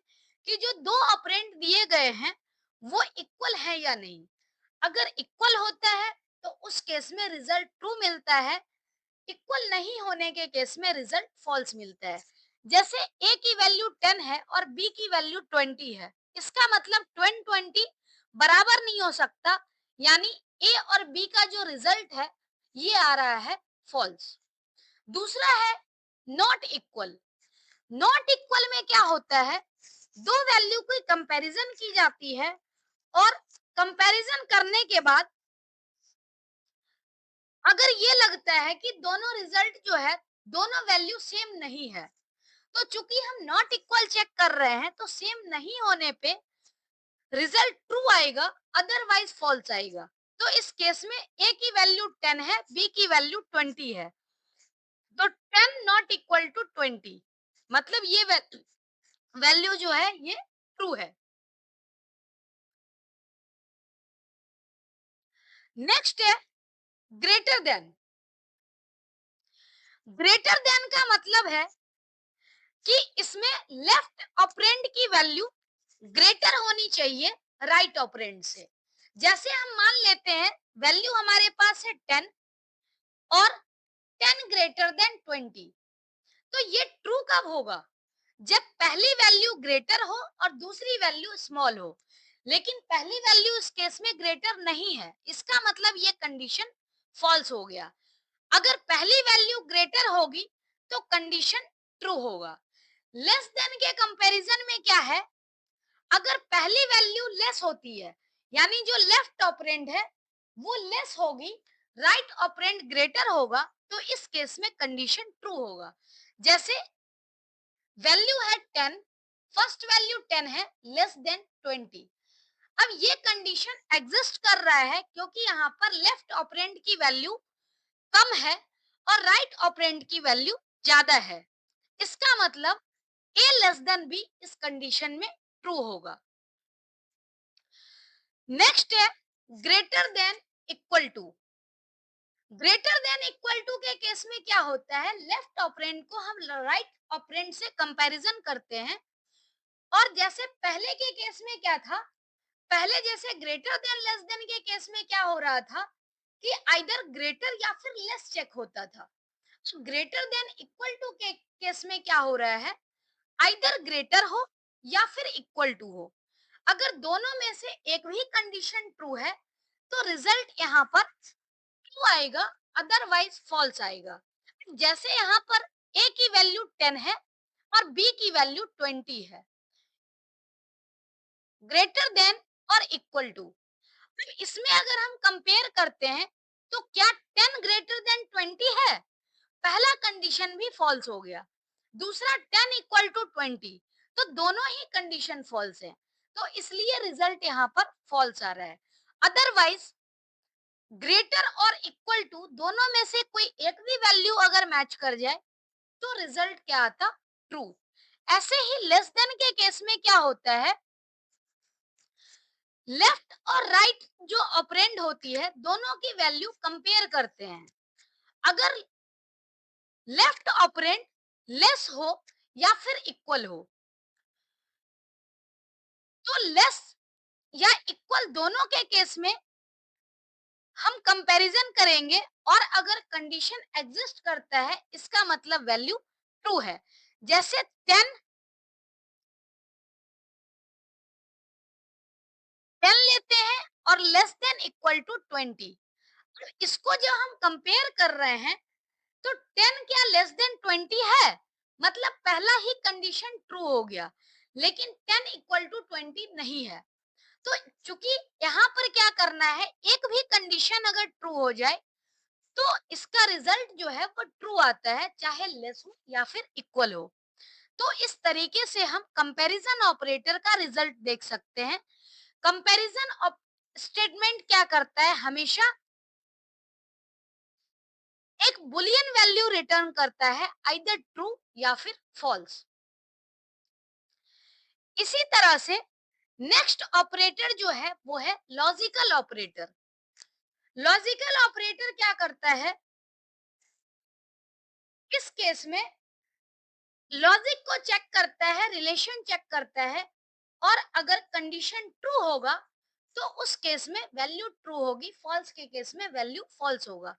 [SPEAKER 1] कि जो दो ऑपरेंड दिए गए हैं वो इक्वल है या नहीं। अगर इक्वल होता है तो उस केस में रिजल्ट ट्रू मिलता है, इक्वल नहीं होने के केस में रिजल्ट फॉल्स मिलता है। जैसे a की वैल्यू 10 है और b की वैल्यू 20 है, इसका मतलब 20 बराबर नहीं हो सकता, यानी a और b का जो रिजल्ट है ये आ रहा है फॉल्स। दूसरा है नॉट इक्वल। नॉट इक्वल में क्या होता है, दो वैल्यू की कंपैरिजन की जाती है और कंपैरिजन करने के बाद अगर ये लगता है कि दोनों रिजल्ट जो है दोनों वैल्यू सेम नहीं है, तो चूंकि हम नॉट इक्वल चेक कर रहे हैं तो सेम नहीं होने पे रिजल्ट ट्रू आएगा, अदरवाइज फॉल्स आएगा। तो इस केस में ए की वैल्यू 10 है, बी की वैल्यू 20 है, तो 10 नॉट इक्वल टू 20, मतलब ये वैल्यू जो है ये ट्रू है। नेक्स्ट है ग्रेटर देन। ग्रेटर देन का मतलब है कि इसमें लेफ्ट ऑपरेंड की वैल्यू ग्रेटर होनी चाहिए राइट ऑपरेंड से। जैसे हम मान लेते हैं वैल्यू हमारे पास है 10 और 10 ग्रेटर देन 20, तो ये ट्रू कब होगा? जब पहली वैल्यू ग्रेटर हो और दूसरी वैल्यू स्मॉल हो। लेकिन पहली वैल्यू इस केस में ग्रेटर नहीं है, इसका मतलब ये कंडीशन फॉल्स हो गया। अगर पहली वैल्यू ग्रेटर होगी तो कंडीशन ट्रू होगा। लेस देन के कंपैरिजन में क्या है, अगर पहली वैल्यू लेस होती है यानी जो लेफ्ट ऑपरेंड है वो लेस होगी, राइट ऑपरेंड ग्रेटर होगा, तो इस केस में कंडीशन ट्रू होगा। जैसे वैल्यू है 10, फर्स्ट वैल्यू 10 है, लेस देन 20। अब ये कंडीशन एग्जिस्ट कर रहा है क्योंकि यहाँ पर लेफ्ट ऑपरेंड की वैल्यू कम है और राइट ऑपरेंड की वैल्यू ज्यादा है। इसका मतलब ए लेस देन बी इस कंडीशन में ट्रू होगा। नेक्स्ट है greater than equal to. Greater than equal to के केस में क्या होता है, लेफ्ट ऑपरेंड को हम राइट ऑपरेंड से कंपैरिजन करते हैं। और जैसे पहले के केस में क्या था, पहले जैसे ग्रेटर देन लेस देन के केस में क्या हो रहा था कि आइदर ग्रेटर या फिर लेस चेक होता था। ग्रेटर देन इक्वल टू के केस में क्या हो रहा है, आइदर ग्रेटर हो या फिर इक्वल टू हो। अगर दोनों में से एक भी कंडीशन ट्रू है तो रिजल्ट यहाँ पर ट्रू आएगा, अदरवाइज फॉल्स आएगा। जैसे यहाँ पर ए की वैल्यू 10 है और बी की वैल्यू 20 है, ग्रेटर देन और इक्वल टू। इसमें अगर हम कंपेयर करते हैं तो क्या 10 ग्रेटर देन 20 है? पहला कंडीशन भी फॉल्स हो गया। दूसरा 10 इक्वल टू 20, तो दोनों ही कंडीशन फॉल्स है, तो इसलिए रिजल्ट यहाँ पर फॉल्स आ रहा है। अदरवाइज ग्रेटर और इक्वल टू दोनों में से कोई एक भी वैल्यू अगर मैच कर जाए तो रिजल्ट क्या आता? ट्रू। ऐसे ही लेस देन के केस में क्या होता है, लेफ्ट और राइट जो ऑपरेंड होती है दोनों की वैल्यू कंपेयर करते हैं। अगर लेफ्ट ऑपरेंड लेस हो या फिर इक्वल हो तो लेस या इक्वल दोनों के केस में हम कंपैरिजन करेंगे और अगर कंडीशन एग्जिस्ट करता है इसका मतलब वैल्यू ट्रू है। जैसे 10 लेते हैं और लेस देन इक्वल टू 20, इसको जब हम कंपेयर कर रहे हैं तो 10 क्या लेस देन 20 है, मतलब पहला ही कंडीशन ट्रू हो गया। लेकिन 10 इक्वल टू 20 नहीं है, तो चूंकि यहाँ पर क्या करना है, एक भी कंडीशन अगर ट्रू हो जाए तो इसका रिजल्ट जो है वो ट्रू आता है, चाहे लेस हो या फिर इक्वल हो। तो इस तरीके से हम कंपैरिजन ऑपरेटर का रिजल्ट देख सकते हैं। कंपैरिजन स्टेटमेंट क्या करता है, हमेशा एक बुलियन वैल्यू रिटर्न करता है, आइदर ट्रू या फिर फॉल्स। इसी तरह से नेक्स्ट ऑपरेटर जो है वो है लॉजिकल ऑपरेटर। लॉजिकल ऑपरेटर क्या करता है, इस केस में लॉजिक को चेक करता है, रिलेशन चेक करता है, और अगर कंडीशन ट्रू होगा तो उस केस में वैल्यू ट्रू होगी, फॉल्स के केस में वैल्यू फॉल्स होगा।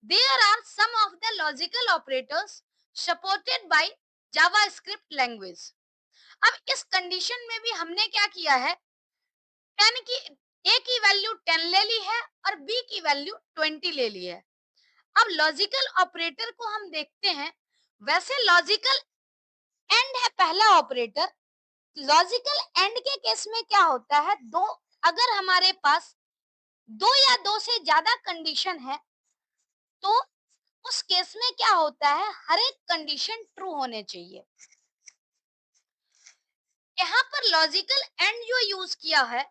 [SPEAKER 1] There are some of the logical operators supported by JavaScript language. अब इस कंडीशन में भी हमने क्या किया है, 10 की ए की वैल्यू 10 ले ली है और बी की वैल्यू 20 ले ली है। अब लॉजिकल ऑपरेटर को हम देखते हैं, वैसे लॉजिकल एंड है पहला ऑपरेटर, लॉजिकल एंड के केस में क्या होता है, दो, अगर हमारे पास दो या दो से ज्यादा कंडीशन है तो उस केस में क्या होता है, हर एक कंडीशन ट्रू होने चाहिए। यहाँ पर लॉजिकल एंड जो यूज किया है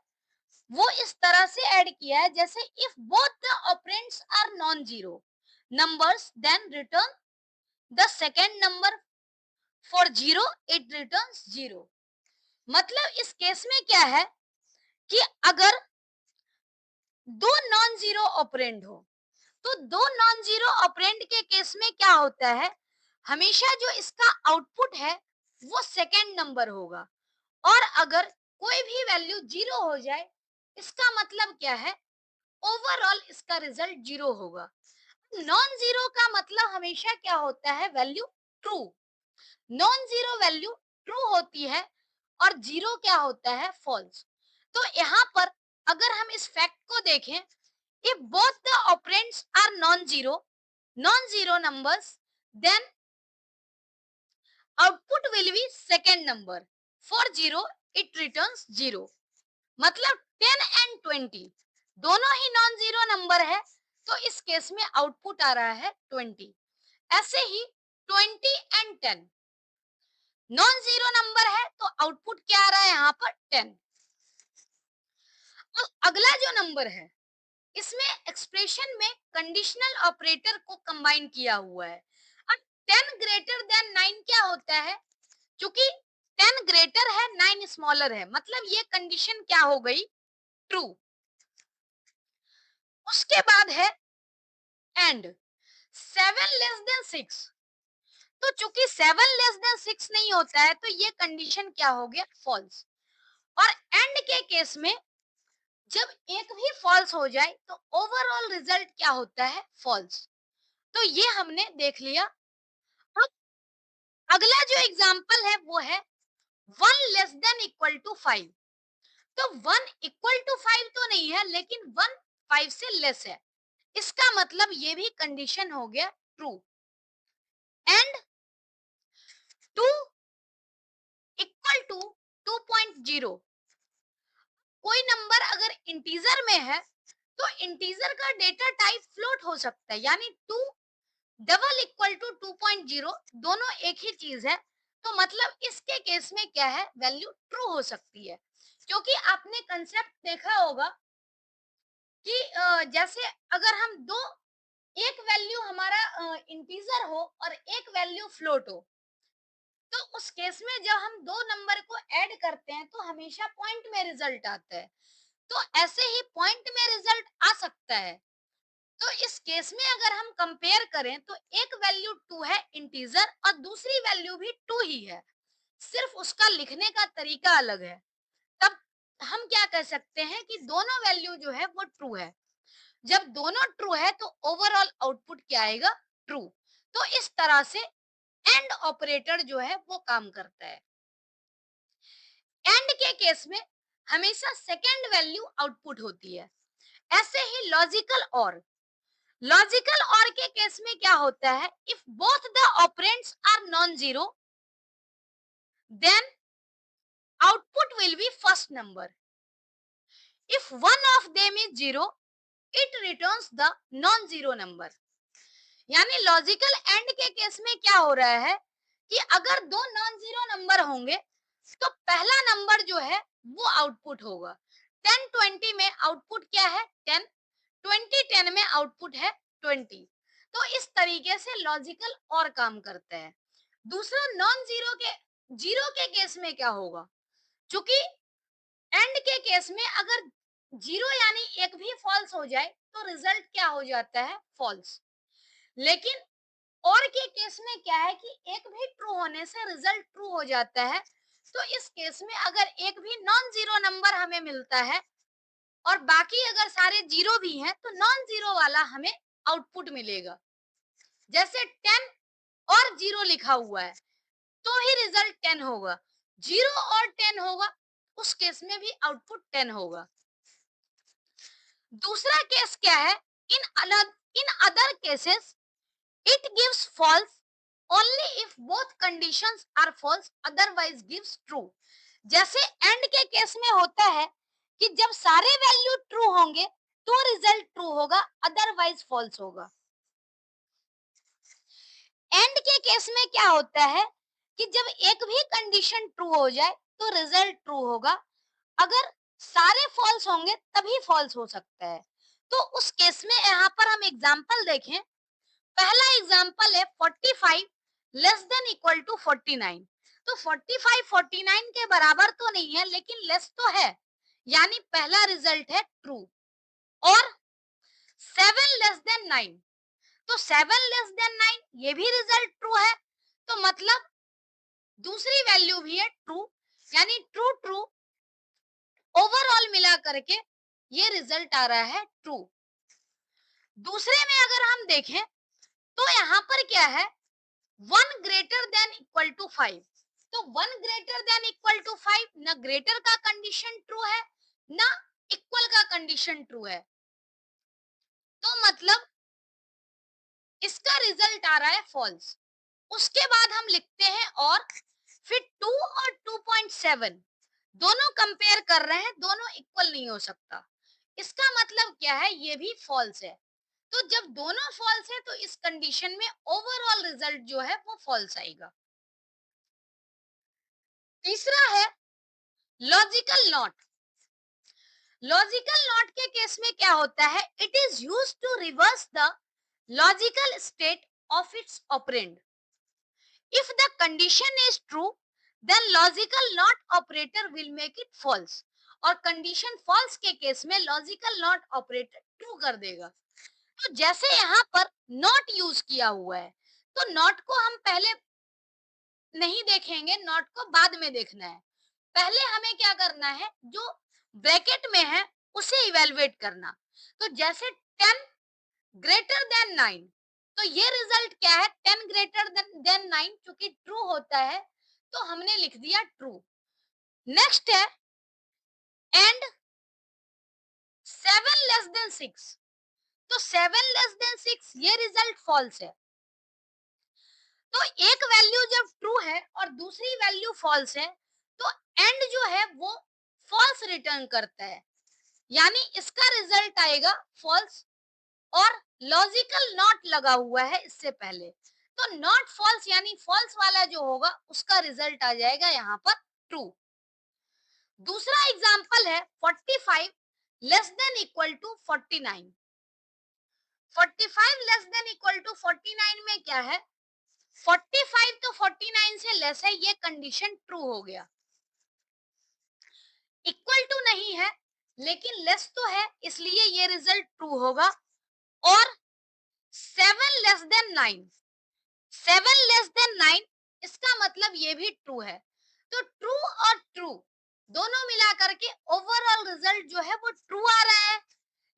[SPEAKER 1] वो इस तरह से ऐड किया है, जैसे if both the operands are non zero numbers then return the second number, for zero it returns zero. मतलब इस केस में क्या है कि अगर दो नॉन जीरो ऑपरेंड हो तो दो नॉन जीरो ऑपरेंड के केस में क्या होता है, हमेशा जो इसका आउटपुट है वो सेकेंड नंबर होगा। और अगर कोई भी वैल्यू जीरो हो जाए इसका मतलब क्या है, ओवरऑल इसका रिजल्ट जीरो होगा। नॉन जीरो का मतलब हमेशा क्या होता है, value true. Non zero value true होती है और जीरो क्या होता है, फॉल्स। तो यहाँ पर अगर हम इस फैक्ट को देखें, if both the operands are non-zero numbers, then output will be second number, for zero it returns zero। मतलब 10 and 20 दोनों ही नॉन जीरो नंबर है तो इस केस में आउटपुट आ रहा है 20। ऐसे ही 20 एंड 10 नॉन जीरो नंबर है तो आउटपुट क्या आ रहा है यहाँ पर 10। और अगला जो नंबर है इसमें एक्सप्रेशन में कंडीशनल ऑपरेटर को कंबाइन किया हुआ है। अब 10 ग्रेटर देन 9 क्या होता है, क्योंकि 10 ग्रेटर है 9 स्मॉलर है, मतलब ये कंडीशन क्या हो गई, ट्रू। उसके बाद है एंड 7 लेस देन 6, तो चूंकि 7 लेस देन 6 नहीं होता है तो ये कंडीशन क्या हो गया, फॉल्स। और एंड के केस में जब एक भी फॉल्स हो जाए तो ओवरऑल रिजल्ट क्या होता है, फॉल्स। तो ये हमने देख लिया। अब अगला जो एग्जांपल है वो है 1 लेस देन इक्वल टू 5। तो 1 इक्वल टू 5 तो नहीं है लेकिन 1 5 से लेस है, इसका मतलब ये भी कंडीशन हो गया ट्रू। एंड 2 इक्वल टू 2.0, कोई नंबर अगर इंटीजर में है तो इंटीजर का डेटा टाइप फ्लोट हो सकता है, यानी 2 डबल इक्वल टू 2.0 दोनों एक ही चीज है। तो मतलब इसके केस में क्या है, वैल्यू ट्रू हो सकती है, क्योंकि आपने कंसेप्ट देखा होगा कि जैसे अगर हम दो, एक वैल्यू हमारा इंटीजर हो और एक वैल्यू फ्लोट हो, तो उस केस में जब हम दो नंबर को ऐड करते हैं तो हमेशा पॉइंट में रिजल्ट आता है। तो ऐसे ही पॉइंट में रिजल्ट आ सकता है। तो इस केस में अगर हम कंपेयर करें तो एक वैल्यू 2 है इंटीजर और दूसरी वैल्यू भी 2 ही है, सिर्फ उसका लिखने का तरीका अलग है। तब हम क्या कह सकते हैं कि दोनों वैल्यू जो है वो ट्रू है। जब दोनों ट्रू है तो ओवरऑल आउटपुट क्या आएगा, ट्रू। तो इस तरह से एंड ऑपरेटर जो है वो काम करता है। एंड के केस में हमेशा सेकेंड वैल्यू आउटपुट होती है। ऐसे ही लॉजिकल और के केस में क्या होता है, if both the operands are non zero then output will be first number, if one of them is zero it returns the non zero number. यानी लॉजिकल एंड के केस में क्या हो रहा है कि अगर दो नॉन जीरो नंबर होंगे तो पहला नंबर जो है वो आउटपुट होगा। 10 20 में आउटपुट क्या है, 10। 20 10 में आउटपुट है 20। तो इस तरीके से लॉजिकल और काम करता है। दूसरा नॉन जीरो के, जीरो के केस में क्या होगा, क्योंकि एंड के केस में अगर जीरो यानी एक भी फॉल्स हो जाए तो रिजल्ट क्या हो जाता है, फॉल्स। लेकिन और के केस में क्या है कि एक भी ट्रू होने से रिजल्ट ट्रू हो जाता है। तो इस केस में अगर एक भी नॉन जीरो नंबर हमें मिलता है और बाकी अगर सारे जीरो भी हैं तो नॉन जीरो वाला हमें आउटपुट मिलेगा। जैसे 10 और जीरो लिखा हुआ है तो ही रिजल्ट 10 होगा, जीरो और 10 होगा उस केस में भी आउटपुट 10 होगा। दूसरा केस क्या है, in other cases it gives false only if both conditions are false otherwise gives true। जैसे एंड के केस में होता है कि जब सारे वैल्यू ट्रू होंगे तो रिजल्ट ट्रू होगा, अदरवाइज फॉल्स होगा। एंड के केस में क्या होता है कि जब एक भी कंडीशन ट्रू हो जाए तो रिजल्ट ट्रू होगा, अगर सारे फॉल्स होंगे तभी फॉल्स हो सकता है। तो उस केस में यहाँ पर हम एग्जांपल देखें। पहला एग्जांपल है 45 लेस देन इक्वल टू 49। तो 45 49 के बराबर तो नहीं है लेकिन लेस तो है, यानी पहला रिजल्ट है ट्रू। और 7 लेस देन 9, तो 7 लेस देन 9 ये भी रिजल्ट ट्रू है, तो मतलब दूसरी वैल्यू भी है ट्रू, यानी ट्रू ट्रू ओवरऑल मिला करके ये रिजल्ट आ रहा है ट्रू। दूसरे में अगर हम देखें तो यहाँ पर क्या है, 1 ग्रेटर देन इक्वल टू 5। तो 1 ग्रेटर देन इक्वल टू 5, ना ग्रेटर का कंडीशन ट्रू है ना इक्वल का कंडीशन ट्रू है, तो मतलब इसका रिजल्ट आ रहा है फॉल्स। उसके बाद हम लिखते हैं और फिर 2 और 2.7 दोनों कंपेयर कर रहे हैं, दोनों इक्वल नहीं हो सकता। इसका मतलब क्या है, ये भी फॉल्स है। तो जब दोनों फॉल्स है तो इस कंडीशन में ओवरऑल रिजल्ट जो है वो फॉल्स आएगा। तीसरा है लॉजिकल नॉट। लॉजिकल नॉट के केस में क्या होता है, it is used to reverse the logical state of its operand. If the condition is true then logical not operator will make it false, और कंडीशन फॉल्स के case में logical not operator true कर देगा। तो जैसे यहाँ पर not use किया हुआ है, तो नॉट को हम पहले नहीं देखेंगे, नॉट को बाद में देखना है। पहले हमें क्या करना है, जो ब्रैकेट में है उसे इवेलुएट करना। तो जैसे 10 ग्रेटर देन 9, तो ये रिजल्ट क्या है, 10 ग्रेटर देन 9 क्योंकि ट्रू होता है तो हमने लिख दिया ट्रू। नेक्स्ट है एंड 7 लेस देन 6, तो 7 लेस देन 6 ये रिजल्ट फॉल्स है। तो एक वैल्यू जब ट्रू है और दूसरी वैल्यू फॉल्स है तो एंड जो है वो फॉल्स रिटर्न करता है, यानी इसका रिजल्ट आएगा फॉल्स। और लॉजिकल नॉट लगा हुआ है इससे पहले, तो नॉट फॉल्स यानी फॉल्स वाला जो होगा उसका रिजल्ट आ जाएगा यहाँ पर ट्रू। दूसरा एग्जांपल है 45 less than equal to 49। 45 less than equal to 49 में क्या है, 45 तो 49 से लेस है, ये कंडीशन ट्रू हो गया। इक्वल टू नहीं है लेकिन लेस तो है, इसलिए ये रिजल्ट ट्रू होगा। और 7 लेस देन 9, 7 लेस देन 9 इसका मतलब ये भी ट्रू है। तो ट्रू और ट्रू दोनों मिला करके ओवरऑल रिजल्ट जो है वो ट्रू आ रहा है,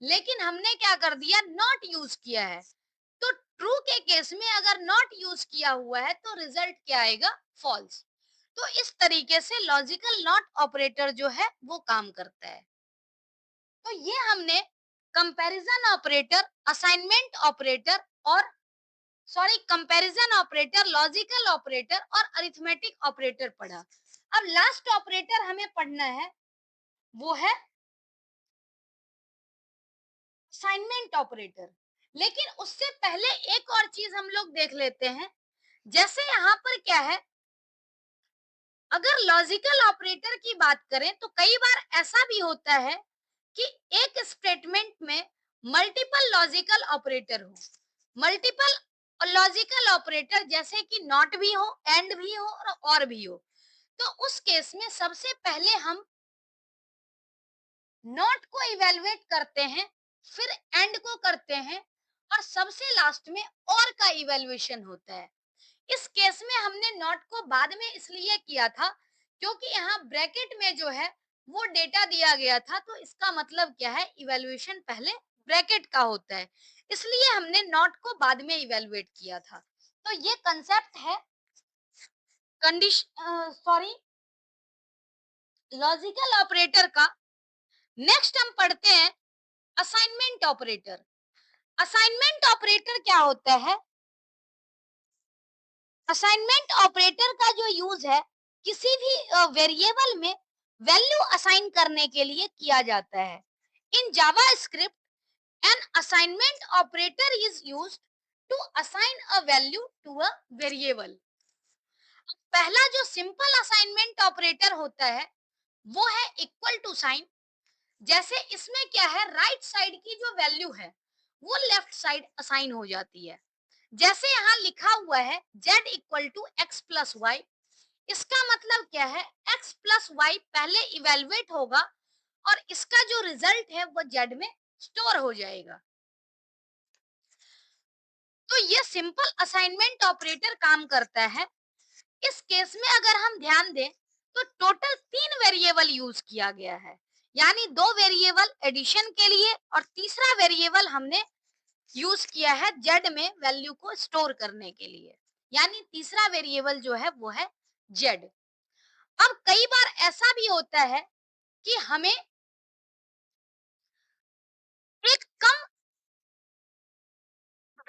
[SPEAKER 1] लेकिन हमने क्या कर दिया, नॉट यूज किया है। तो ट्रू के केस में अगर नॉट यूज किया हुआ है तो रिजल्ट क्या आएगा, फॉल्स। तो इस तरीके से लॉजिकल नॉट ऑपरेटर जो है वो काम करता है। तो ये हमने कंपैरिजन ऑपरेटर, असाइनमेंट ऑपरेटर और कंपैरिजन ऑपरेटर, लॉजिकल ऑपरेटर और अरिथमेटिक ऑपरेटर पढ़ा। अब लास्ट ऑपरेटर हमें पढ़ना है, वो है असाइनमेंट ऑपरेटर। लेकिन उससे पहले एक और चीज हम लोग देख लेते हैं। जैसे यहाँ पर क्या है, अगर लॉजिकल ऑपरेटर की बात करें तो कई बार ऐसा भी होता है कि एक स्टेटमेंट में मल्टीपल लॉजिकल ऑपरेटर हो। मल्टीपल लॉजिकल ऑपरेटर जैसे कि नॉट भी हो, एंड भी हो और भी हो। तो उस केस में सबसे पहले हम नॉट को इवेलुएट करते हैं, फिर एंड को करते हैं और सबसे लास्ट में और का इवेल्युएशन होता है। इस केस में हमने नॉट को बाद में इसलिए किया था क्योंकि यहाँ ब्रैकेट में जो है वो डेटा दिया गया था, तो इसका मतलब क्या है, इवेल्युएशन पहले ब्रैकेट का होता है, इसलिए हमने नॉट को बाद में इवेलुएट किया था। तो ये कंसेप्ट है लॉजिकल ऑपरेटर का। नेक्स्ट हम पढ़ते हैं असाइनमेंट ऑपरेटर। असाइनमेंट ऑपरेटर क्या होता है, असाइनमेंट ऑपरेटर का जो यूज है किसी भी वेरिएबल में वैल्यू असाइन करने के लिए किया जाता है। In JavaScript an assignment operator is used to assign a value to a variable. पहला जो सिंपल असाइनमेंट ऑपरेटर होता है वो है इक्वल टू साइन। जैसे इसमें क्या है, राइट साइड की जो वैल्यू है वो लेफ्ट साइड असाइन हो जाती है। जैसे यहाँ लिखा हुआ है z equal to x plus Y, इसका मतलब क्या है, x प्लस वाई पहले इवेलुएट होगा और इसका जो रिजल्ट है वो z में स्टोर हो जाएगा। तो ये सिंपल असाइनमेंट ऑपरेटर काम करता है। इस केस में अगर हम ध्यान दें तो टोटल 3 वेरिएबल यूज किया गया है, यानी 2 वेरिएबल एडिशन के लिए और तीसरा वेरिएबल हमने यूज किया है जेड में वैल्यू को स्टोर करने के लिए, यानी तीसरा वेरिएबल जो है वो है जेड। अब कई बार ऐसा भी होता है कि हमें एक कम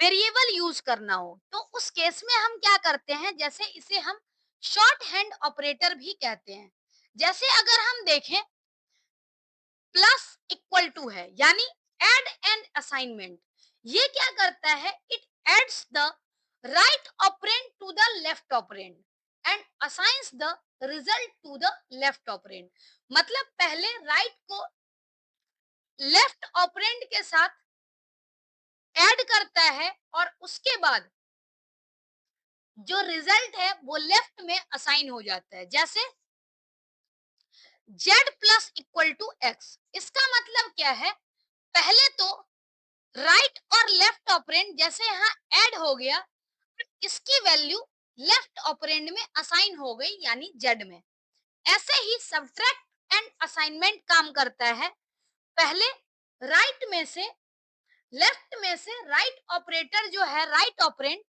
[SPEAKER 1] वेरिएबल यूज करना हो, तो उस केस में हम क्या करते हैं, जैसे इसे हम शॉर्ट हैंड ऑपरेटर भी कहते हैं। जैसे अगर हम देखें प्लस इक्वल टू है, यानी एड एंड असाइनमेंट, ये क्या करता है, it adds the right operand to the left operand and assigns the result to the left operand. मतलब पहले राइट को लेफ्ट ऑपरेंड के साथ ऐड करता है और उसके बाद जो रिजल्ट है वो लेफ्ट में असाइन हो जाता है। जैसे z plus equal to X, इसका मतलब क्या है, पहले तो राइट और लेफ्ट ऑपरेंड जैसे यहाँ ऐड हो गया, इसकी वैल्यू लेफ्ट ऑपरेंड में असाइन हो गई, यानी जेड में। ऐसे ही सब्ट्रैक्ट एंड असाइनमेंट काम करता है। पहले राइट में से, लेफ्ट में से राइट ऑपरेटर जो है, राइट ऑपरेंड,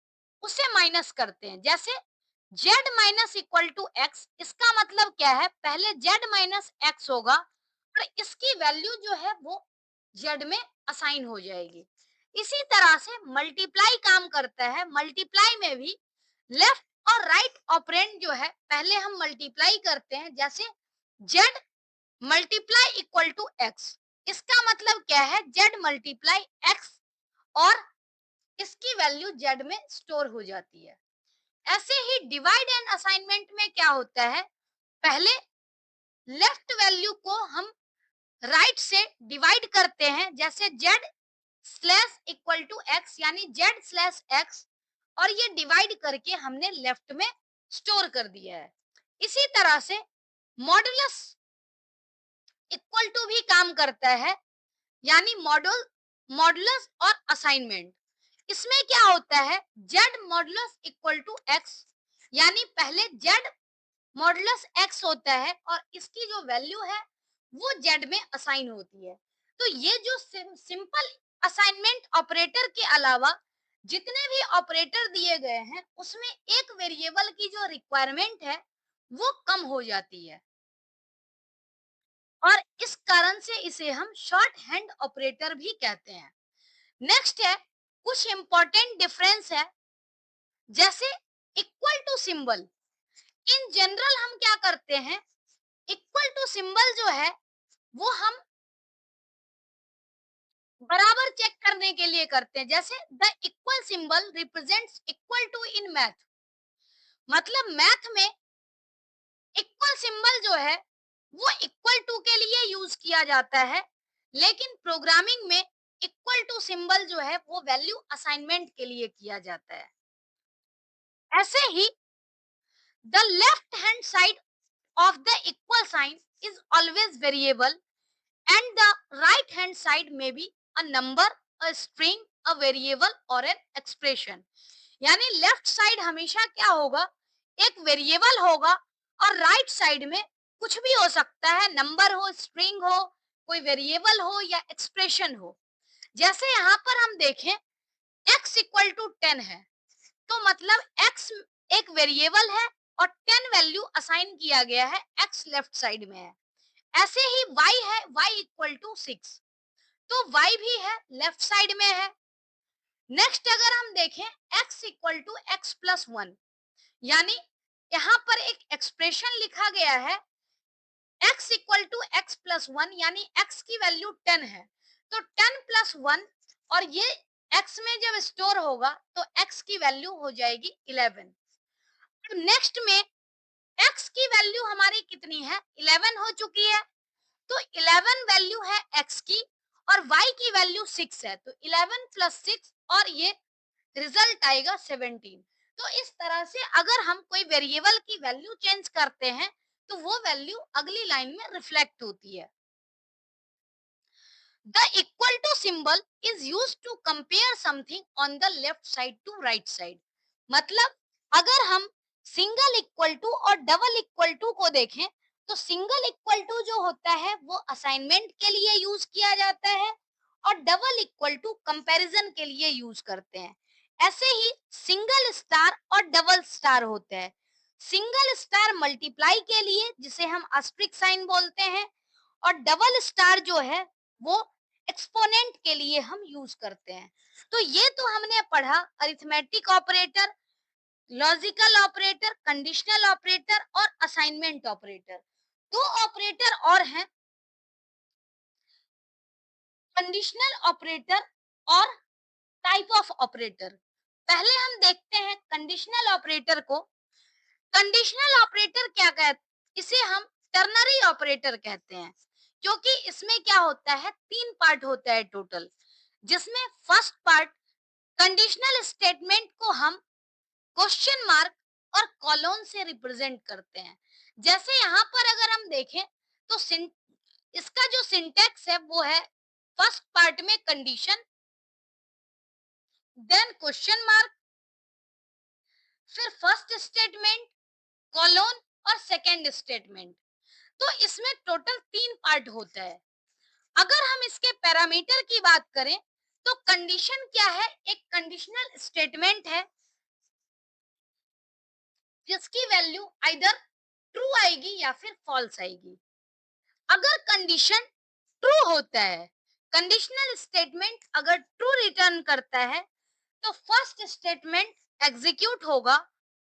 [SPEAKER 1] उसे माइनस करते हैं। जैसे z minus equal to X, इसका मतलब क्या है, पहले z माइनस एक्स होगा और इसकी वैल्यू जो है वो z में असाइन हो जाएगी। इसी तरह से मल्टीप्लाई काम करता है। मल्टीप्लाई में भी लेफ्ट और राइट ऑपरेंड जो है, पहले हम मल्टीप्लाई करते हैं। जैसे z multiply equal to X, इसका मतलब क्या है, z मल्टीप्लाई एक्स और इसकी वैल्यू z में स्टोर हो जाती है। ऐसे ही डिवाइड एंड असाइनमेंट में क्या होता है, पहले लेफ्ट वैल्यू को हम राइट से डिवाइड करते हैं। जैसे z slash equal to x, यानी z स्लैश एक्स, और ये डिवाइड करके हमने लेफ्ट में स्टोर कर दिया है। इसी तरह से मॉडुलस इक्वल टू भी काम करता है, यानी मॉडुलस और असाइनमेंट। इसमें क्या होता है, z modulus equal to x, यानी पहले z मॉडुलस एक्स होता है और इसकी जो वैल्यू है वो z में असाइन होती है। तो ये जो सिंपल असाइनमेंट ऑपरेटर के अलावा जितने भी ऑपरेटर दिए गए हैं, उसमें एक वेरिएबल की जो रिक्वायरमेंट है वो कम हो जाती है और इस कारण से इसे हम शॉर्ट हैंड ऑपरेटर भी कहते हैं। नेक्स्ट है, कुछ इंपॉर्टेंट डिफरेंस है। जैसे equal to symbol, in general हम क्या करते हैं, इक्वल टू सिंबल जो है वो हम बराबर चेक करने के लिए करते हैं। जैसे the equal symbol represents equal to in math, मतलब मैथ में इक्वल सिंबल जो है वो इक्वल टू के लिए यूज किया जाता है, लेकिन प्रोग्रामिंग में इक्वल टू सिंबल जो है वो वैल्यू असाइनमेंट के लिए किया जाता है। ऐसे ही the left hand side of the equal sign is always variable and the right hand side may be a number, a string, a variable or an expression। यानी लेफ्ट साइड हमेशा क्या होगा, एक वेरिएबल होगा और राइट साइड में कुछ भी हो सकता है, नंबर हो, स्ट्रिंग हो, कोई वेरिएबल हो या एक्सप्रेशन हो। जैसे यहाँ पर हम देखें x इक्वल टू 10 है, तो मतलब x एक वेरिएबल है और 10 वैल्यू असाइन किया गया है, x लेफ्ट साइड में है। ऐसे ही y है, y इक्वल टू 6, तो y भी है, लेफ्ट साइड में है। नेक्स्ट अगर हम देखें x equal to x plus 1, यानी यहाँ पर एक एक्सप्रेशन लिखा गया है x equal to x plus one, यानी x की वैल्यू 10 है, तो 10 प्लस वन, और ये x में जब स्टोर होगा तो x की वैल्यू हो जाएगी 11। नेक्स्ट में x की वैल्यू हमारी कितनी है, 11 हो चुकी है, तो 11 वैल्यू है x की और y की वैल्यू 6 है, तो 11 प्लस 6 और ये रिजल्ट आएगा 17। तो इस तरह से अगर हम कोई वेरिएबल की वैल्यू चेंज करते हैं तो वो वैल्यू अगली लाइन में रिफ्लेक्ट होती है। The equal to symbol is used to compare something on the left side to right side. मतलब अगर हम सिंगल इक्वल टू और डबल इक्वल टू को देखें तो सिंगल इक्वल टू जो होता है वो असाइनमेंट के लिए यूज किया जाता है और डबल इक्वल टू कंपैरिजन के लिए यूज करते हैं। ऐसे ही सिंगल स्टार और डबल स्टार होते हैं। सिंगल स्टार मल्टीप्लाई के लिए जिसे हम अस्ट्रिक साइन बोलते हैं, और डबल स्टार जो है वो एक्सपोनेंट के लिए हम यूज करते हैं। तो ये तो हमने पढ़ा arithmetic operator, logical operator, conditional operator और असाइनमेंट ऑपरेटर। दो ऑपरेटर और हैं, कंडीशनल ऑपरेटर और टाइप ऑफ ऑपरेटर। पहले हम देखते हैं कंडीशनल ऑपरेटर को। कंडीशनल ऑपरेटर क्या कहते, इसे हम टर्नरी ऑपरेटर कहते हैं, क्योंकि इसमें क्या होता है, तीन पार्ट होता है टोटल, जिसमें फर्स्ट पार्ट कंडीशनल स्टेटमेंट को हम क्वेश्चन मार्क और कॉलोन से रिप्रेजेंट करते हैं। जैसे यहाँ पर अगर हम देखें तो इसका जो सिंटेक्स है वो है फर्स्ट पार्ट में कंडीशन, देन क्वेश्चन मार्क, फिर फर्स्ट स्टेटमेंट, कॉलोन और सेकेंड स्टेटमेंट। तो इसमें टोटल तीन पार्ट होता है। अगर हम इसके पैरामीटर की बात करें तो कंडीशन क्या है, एक कंडीशनल स्टेटमेंट है जिसकी वैल्यू आइदर ट्रू आएगी या फिर फॉल्स आएगी। अगर कंडीशन ट्रू होता है, कंडीशनल स्टेटमेंट अगर ट्रू रिटर्न करता है तो फर्स्ट स्टेटमेंट एग्जीक्यूट होगा,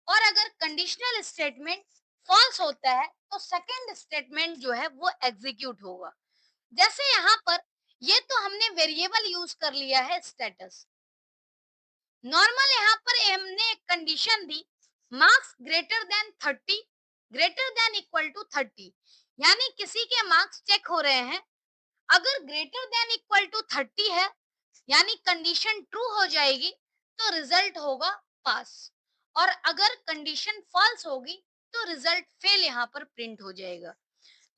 [SPEAKER 1] और अगर कंडीशनल स्टेटमेंट फॉल्स होता है तो सेकंड स्टेटमेंट जो है वो एग्जीक्यूट होगा। जैसे यहाँ पर ये तो हमने वेरिएबल यूज कर लिया है स्टेटस। नॉर्मल यहाँ पर हमने एक कंडीशन दी, marks greater than 30, greater than equal to 30, यानी किसी के मार्क्स चेक हो रहे हैं, अगर ग्रेटर देन इक्वल टू 30 है यानी कंडीशन ट्रू हो जाएगी तो रिजल्ट होगा पास, और अगर कंडीशन फॉल्स होगी तो रिजल्ट फेल यहाँ पर प्रिंट हो जाएगा।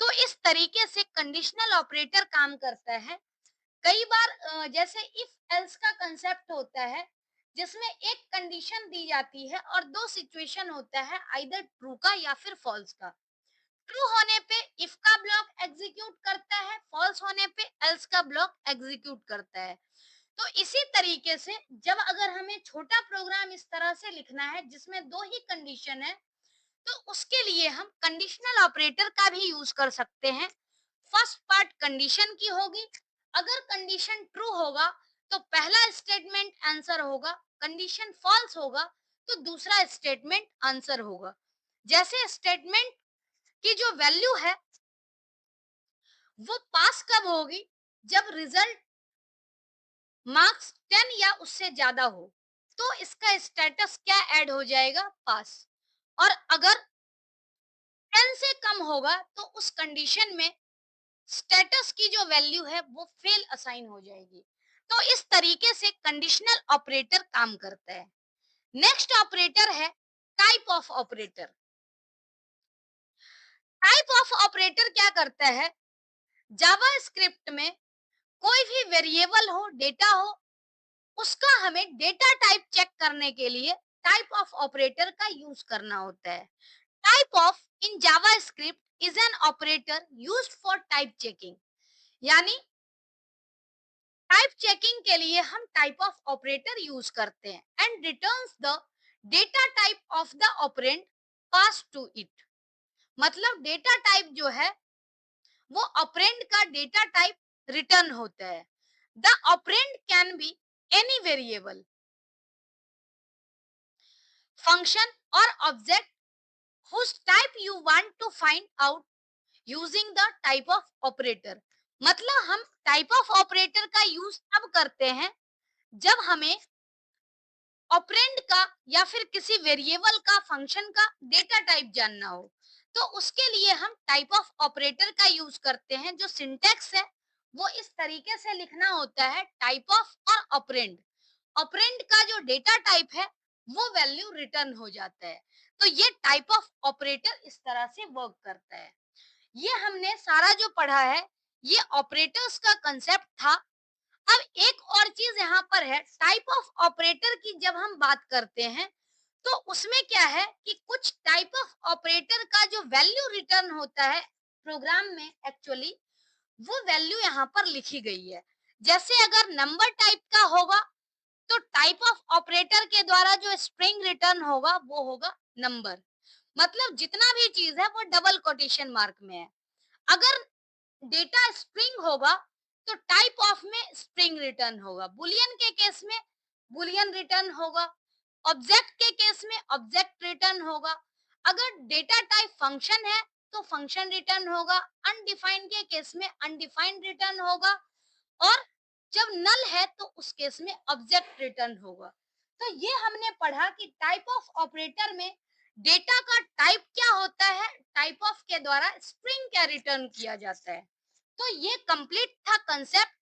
[SPEAKER 1] तो इस तरीके से कंडीशनल ऑपरेटर काम करता है। कई बार जैसे इफ एल्स का कंसेप्ट होता है जिसमें एक कंडीशन दी जाती है और दो सिचुएशन होता है, आइदर ट्रू का या फिर फॉल्स का। ट्रू होने पे इफ का ब्लॉक एग्जीक्यूट करता है, फॉल्स होने पे एल्स का ब्लॉक एग्जीक्यूट करता है। तो इसी तरीके से जब अगर हमें छोटा प्रोग्राम इस तरह से लिखना है जिसमें दो ही कंडीशन है तो उसके लिए हम कंडीशनल ऑपरेटर का भी यूज कर सकते हैं। फर्स्ट पार्ट कंडीशन की होगी, अगर कंडीशन ट्रू होगा तो पहला स्टेटमेंट आंसर होगा, कंडीशन फॉल्स होगा तो दूसरा स्टेटमेंट आंसर होगा। जैसे स्टेटमेंट की जो वैल्यू है वो पास कब होगी, जब रिजल्ट मार्क्स 10 या उससे ज्यादा हो तो इसका स्टेटस क्या ऐड हो जाएगा, पास। और अगर 10 से कम होगा तो उस कंडीशन में स्टेटस की जो वैल्यू है वो फेल असाइन हो जाएगी। तो इस तरीके से कंडीशनल ऑपरेटर काम करता है। नेक्स्ट ऑपरेटर है type of operator. Type of operator क्या करता है, जावा स्क्रिप्ट में कोई भी वेरिएबल हो, डेटा हो, उसका हमें डेटा टाइप चेक करने के लिए टाइप ऑफ ऑपरेटर का यूज करना होता है। Type of in JavaScript is an operator used for type checking, यानी टाइप चेकिंग के लिए हम टाइप ऑफ ऑपरेटर यूज करते हैं and returns the data type of the operand pass to it. मतलब डेटा टाइप जो है वो ऑपरेंड का डेटा टाइप रिटर्न होता है। The operand can be any variable, function और object whose type you want to find out using the type of operator। मतलब हम टाइप ऑफ ऑपरेटर का यूज तब करते हैं जब हमें ऑपरेंड का या फिर किसी वेरिएबल का फंक्शन का डेटा टाइप जानना हो, तो उसके लिए हम टाइप ऑफ ऑपरेटर का यूज करते हैं। जो सिंटैक्स है वो इस तरीके से लिखना होता है, टाइप ऑफ और ऑपरेंड। ऑपरेंड का जो डेटा टाइप है वो वैल्यू रिटर्न हो जाता है। तो ये टाइप ऑफ ऑपरेटर इस तरह से वर्क करता है। ये हमने सारा जो पढ़ा है ये ऑपरेटर्स का कंसेप्ट था। अब एक और चीज यहाँ पर है, टाइप ऑफ ऑपरेटर की जब हम बात करते हैं तो उसमें क्या है कि कुछ टाइप ऑफ ऑपरेटर का जो वैल्यू रिटर्न होता है प्रोग्राम में, एक्चुअली वो वैल्यू यहाँ पर लिखी गई है। जैसे अगर नंबर टाइप का होगा तो टाइप ऑफ ऑपरेटर के द्वारा जो स्ट्रिंग रिटर्न होगा वो होगा नंबर। मतलब जितना भी चीज है वो डबल कोटेशन मार्क में है। अगर डेटा स्ट्रिंग होगा तो टाइप ऑफ में स्ट्रिंग रिटर्न होगा। बुलियन के केस में बुलियन रिटर्न होगा। ऑब्जेक्ट के केस में ऑब्जेक्ट रिटर्न होगा। अगर डेटा टाइप फंक्शन है तो फंक्शन रिटर्न होगा। अनडिफाइंड के केस में अनडिफाइंड रिटर्न होगा। और जब नल है तो उस केस में ऑब्जेक्ट रिटर्न होगा। तो ये हमने पढ़ा कि टाइप ऑफ ऑपरेटर में डेटा का टाइप क्या होता है, टाइप ऑफ के द्वारा स्ट्रिंग क्या रिटर्न किया जाता है। तो ये कंप्लीट था कंसेप्ट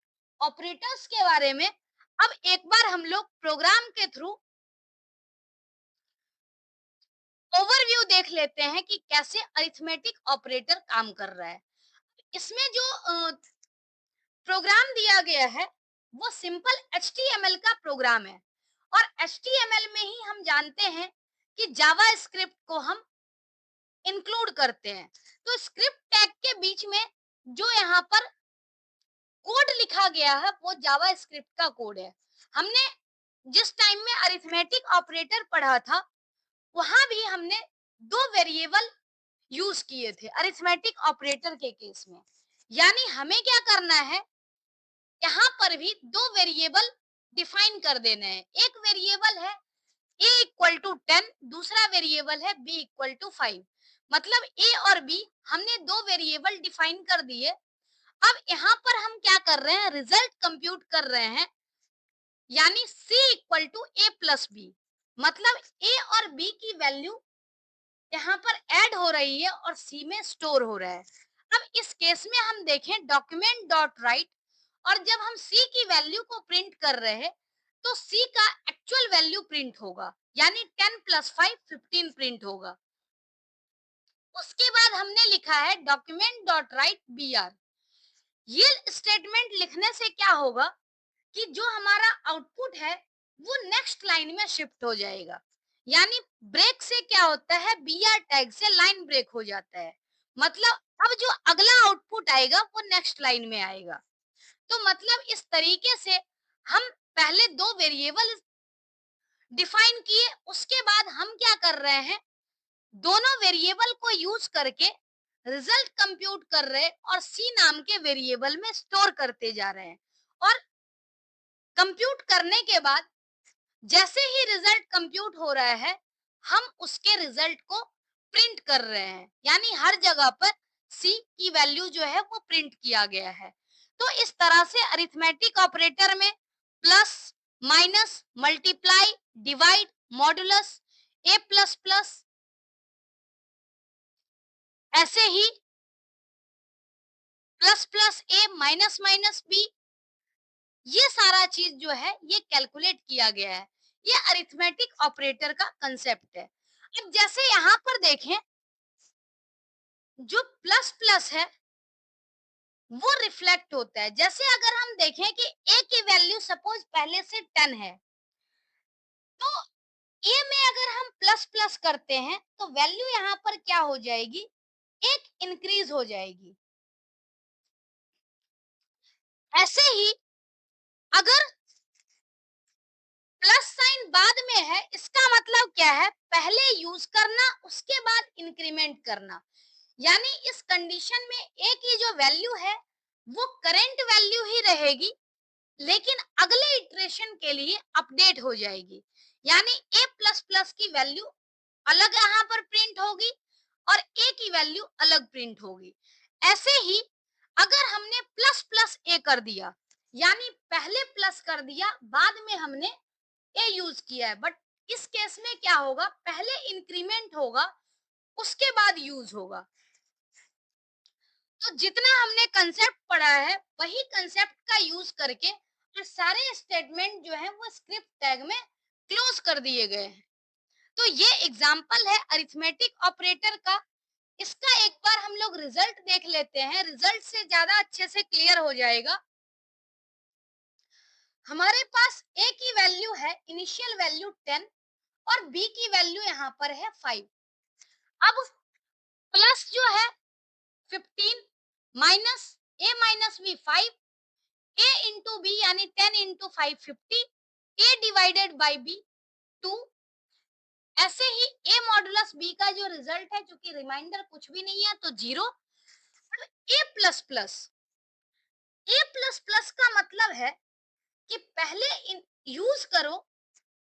[SPEAKER 1] ऑपरेटर्स के बारे में। अब एक बार हम लोग प्रोग्राम के थ्रू ओवरव्यू देख लेते हैं कि कैसे अरिथमेटिक ऑपरेटर काम कर रहा है। इसमें जो प्रोग्राम दिया गया है वो सिंपल HTML का प्रोग्राम है। और HTML में ही हम जानते हैं कि जावा स्क्रिप्ट को हम इंक्लूड करते हैं। तो स्क्रिप्ट टैग के बीच में जो यहाँ पर कोड लिखा गया है वो जावा स्क्रिप्ट का कोड है। हमने जिस टाइम में अरिथमेटिक ऑपरेटर पढ़ा था वहां भी हमने दो वेरिएबल यूज किए थे अरिथमेटिक ऑपरेटर के केस में। यानी हमें क्या करना है, यहाँ पर भी दो वेरिएबल डिफाइन कर देने हैं। एक वेरिएबल है a इक्वल टू 10, दूसरा वेरिएबल है b इक्वल टू 5। मतलब a और b हमने दो वेरिएबल डिफाइन कर दिए। अब यहाँ पर हम क्या कर रहे हैं, रिजल्ट कंप्यूट कर रहे हैं। यानी c equal to a plus b, मतलब a और b की वैल्यू यहाँ पर ऐड हो रही है और c में स्टोर हो रहा है। अब इस केस में हम देखें डॉक्यूमेंट डॉट राइट, और जब हम c की वैल्यू को प्रिंट कर रहे हैं तो c का एक्चुअल वैल्यू प्रिंट होगा। यानी 10 प्लस 5 15 प्रिंट होगा। उसके बाद हमने लिखा है document dot write B R. ये स्टेटमेंट लिखने से क्या होगा कि जो हमारा आउटपुट है वो नेक्स्ट लाइन में शिफ्ट हो जाएगा। यानी ब्रेक से क्या होता है, बीआर टैग से लाइन ब्रेक हो जाता है। मतलब अब जो अगला आउटपुट आएगा वो नेक्स्ट लाइन में आएगा। तो मतलब इस तरीके से हम पहले दो वेरिएबल डिफाइन किए, उसके बाद हम क्या कर रहे हैं, दोनों वेरिएबल को यूज करके रिजल्ट कंप्यूट कर रहे हैं और सी नाम के वेरिएबल में स्टोर करते जा रहे हैं। और कंप्यूट करने के बाद जैसे ही रिजल्ट कंप्यूट हो रहा है हम उसके रिजल्ट को प्रिंट कर रहे हैं। यानी हर जगह पर सी की वैल्यू जो है वो प्रिंट किया गया है। तो इस तरह से अरिथमेटिक ऑपरेटर में plus, minus, multiply, divide, modulus, a plus plus, ऐसे ही plus plus a, minus minus b, ये सारा चीज जो है ये कैलकुलेट किया गया है। ये अरिथमेटिक ऑपरेटर का कंसेप्ट है। अब जैसे यहाँ पर देखें, जो प्लस प्लस है वो रिफ्लेक्ट होता है। जैसे अगर हम देखें कि a की वैल्यू सपोज पहले से 10 है, तो a में अगर हम प्लस प्लस करते हैं तो वैल्यू यहाँ पर क्या हो जाएगी, एक इंक्रीज हो जाएगी। ऐसे ही अगर प्लस साइन बाद में है, इसका मतलब क्या है, पहले यूज करना उसके बाद इंक्रीमेंट करना। यानी इस कंडीशन में a की जो वैल्यू है वो करंट वैल्यू ही रहेगी, लेकिन अगले इटरेशन के लिए अपडेट हो जाएगी। यानी a प्लस प्लस की वैल्यू अलग यहाँ पर प्रिंट होगी, और ए की वैल्यू अलग प्रिंट होगी। ऐसे ही अगर हमने प्लस प्लस ए कर दिया, यानी पहले प्लस कर दिया बाद में हमने ए यूज किया है, बट इस केस में क्या होगा, पहले इंक्रीमेंट होगा उसके बाद यूज होगा। तो जितना हमने कंसेप्ट पढ़ा है वही कंसेप्ट का यूज करके और सारे स्टेटमेंट जो है वो स्क्रिप्ट टैग में क्लोज कर दिए गए हैं। तो ये एग्जांपल है अरिथमेटिक ऑपरेटर का। इसका एक बार हम लोग रिजल्ट देख लेते हैं, रिजल्ट से ज्यादा अच्छे से क्लियर हो जाएगा। हमारे पास ए की वैल्यू है इनिशियल वैल्यू 10 और बी की वैल्यू यहाँ पर है 5। अब प्लस जो है 15 minus a minus b 5, a into b यानी 10 into 5 50, a divided by b 2। ऐसे ही a मॉडुलस b का जो रिजल्ट है, चूंकि रिमाइंडर कुछ भी नहीं है तो 0। a plus plus, a plus plus का मतलब है कि पहले यूज करो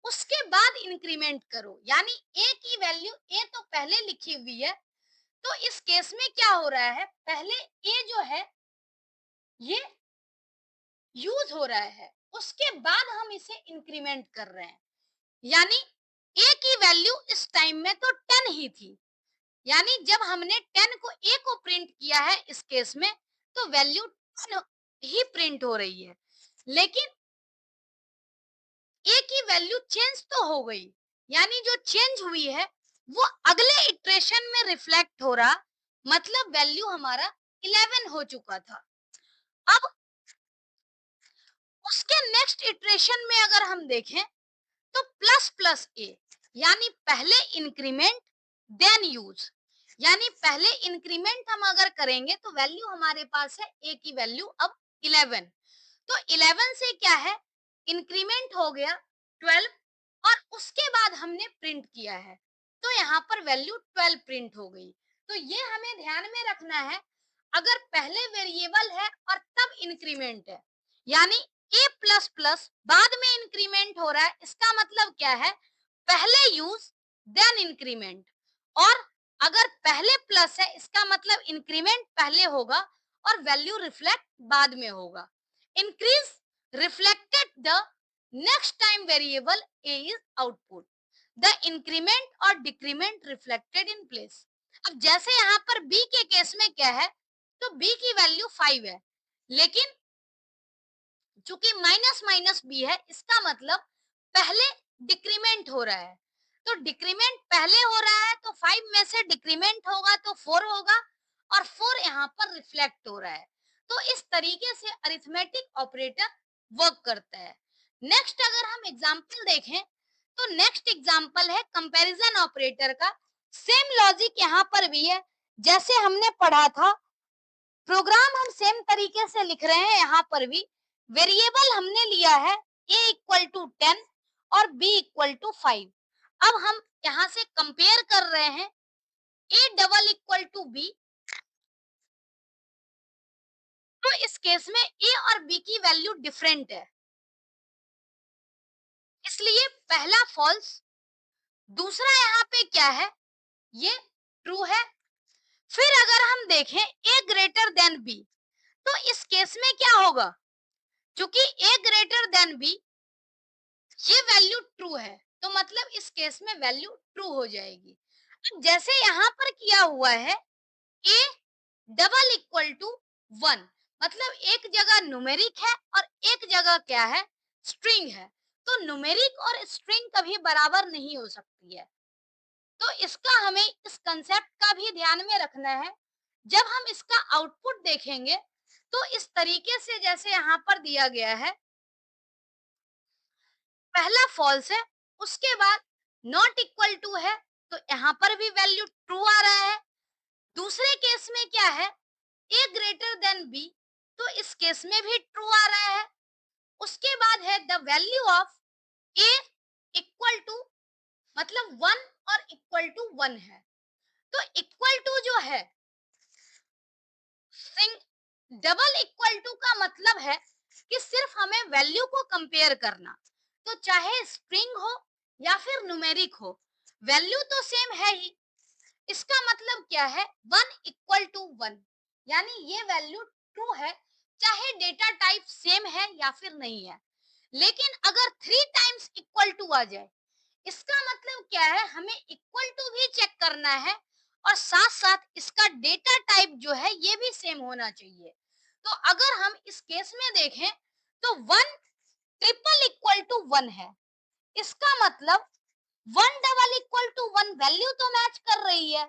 [SPEAKER 1] उसके बाद इंक्रीमेंट करो, यानी a की वैल्यू a तो पहले लिखी हुई है, तो इस केस में क्या हो रहा है, पहले a जो है ये यूज हो रहा है, उसके बाद हम इसे इंक्रीमेंट कर रहे हैं। यानी a की वैल्यू इस टाइम में तो 10 ही थी, यानी जब हमने 10 को a को प्रिंट किया है इस केस में तो वैल्यू 10 ही प्रिंट हो रही है, लेकिन a की वैल्यू चेंज तो हो गई, यानी जो चेंज हुई है वो अगले इटरेशन में रिफ्लेक्ट हो रहा, मतलब वैल्यू हमारा 11 हो चुका था। अब उसके नेक्स्ट इटरेशन में अगर हम देखें तो प्लस प्लस ए, यानी पहले इंक्रीमेंट देन यूज, यानी पहले इंक्रीमेंट हम अगर करेंगे तो वैल्यू हमारे पास है ए की वैल्यू अब 11। तो 11 से क्या है, इंक्रीमेंट हो गया 12 और उसके बाद हमने प्रिंट किया है तो यहाँ पर वैल्यू 12 प्रिंट हो गई। तो ये हमें ध्यान में रखना है, अगर पहले वेरिएबल है और तब इंक्रीमेंट है, यानी a प्लस प्लस बाद में इंक्रीमेंट हो रहा है, इसका मतलब क्या है, पहले यूज देन इंक्रीमेंट। और अगर पहले प्लस है इसका मतलब इंक्रीमेंट पहले होगा और वैल्यू रिफ्लेक्ट बाद में होगा। Increase reflected the next time variable a is output, the increment or decrement reflected in place। अब जैसे यहाँ पर b के केस में क्या है, तो b की वैल्यू 5 है, लेकिन चूंकि माइनस माइनस b है इसका मतलब पहले डिक्रीमेंट हो रहा है, तो डिक्रीमेंट पहले हो रहा है तो 5 में से डिक्रीमेंट होगा तो 4 होगा और 4 यहाँ पर रिफ्लेक्ट हो रहा है। तो इस तरीके से अरिथमेटिक ऑपरेटर वर्क करता है। नेक्स्ट अगर हम एग्जांपल देखें तो नेक्स्ट एग्जांपल है कंपैरिजन ऑपरेटर का। सेम लॉजिक यहाँ पर भी है जैसे हमने पढ़ा था, प्रोग्राम हम सेम तरीके से लिख रहे हैं। यहाँ पर भी वेरिएबल हमने लिया है a इक्वल टू 10 और b इक्वल टू 5। अब हम यहाँ से कंपेयर कर रहे हैं a double equal to b, तो इस केस में a और b की वैल्यू डिफरेंट है, इसलिए पहला फॉल्स, दूसरा यहाँ पे क्या है, ये ट्रू है। फिर अगर हम देखें a ग्रेटर देन b, तो इस केस में क्या होगा, क्योंकि a ग्रेटर देन b ये वैल्यू ट्रू है तो मतलब इस केस में वैल्यू ट्रू हो जाएगी। अब जैसे यहाँ पर किया हुआ है a डबल इक्वल टू 1, मतलब एक जगह न्यूमेरिक है और एक जगह क्या है, स्ट्रिंग है, तो न्यूमेरिक और स्ट्रिंग कभी बराबर नहीं हो सकती है। तो इसका हमें इस कंसेप्ट का भी ध्यान में रखना है। जब हम इसका आउटपुट देखेंगे तो इस तरीके से जैसे यहाँ पर दिया गया है, पहला फॉल्स है, उसके बाद नॉट इक्वल टू है तो यहाँ पर भी वैल्यू ट्रू आ रहा है। दूसरे केस में क्या है, a ग्रेटर देन b, तो इस केस में भी ट्रू आ रहा है। उसके बाद है the value of a equal to, मतलब 1 और इक्वल टू 1 है, तो इक्वल टू जो है, डबल इक्वल टू का मतलब है कि सिर्फ हमें वैल्यू को कंपेयर करना, तो चाहे स्ट्रिंग हो या फिर न्यूमेरिक हो वैल्यू तो सेम है ही, इसका मतलब क्या है, 1 = 1, यानी ये वैल्यू ट्रू है, चाहे डेटा टाइप सेम है या फिर नहीं है। लेकिन अगर 3 टाइम्स इक्वल टू आ जाए, इसका मतलब क्या है, हमें इक्वल टू भी चेक करना है और साथ साथ इसका डेटा टाइप जो है ये भी सेम होना चाहिए। तो अगर हम इस केस में देखें तो 1 = 1 है, इसका मतलब 1 = 1 वैल्यू तो मैच कर रही है,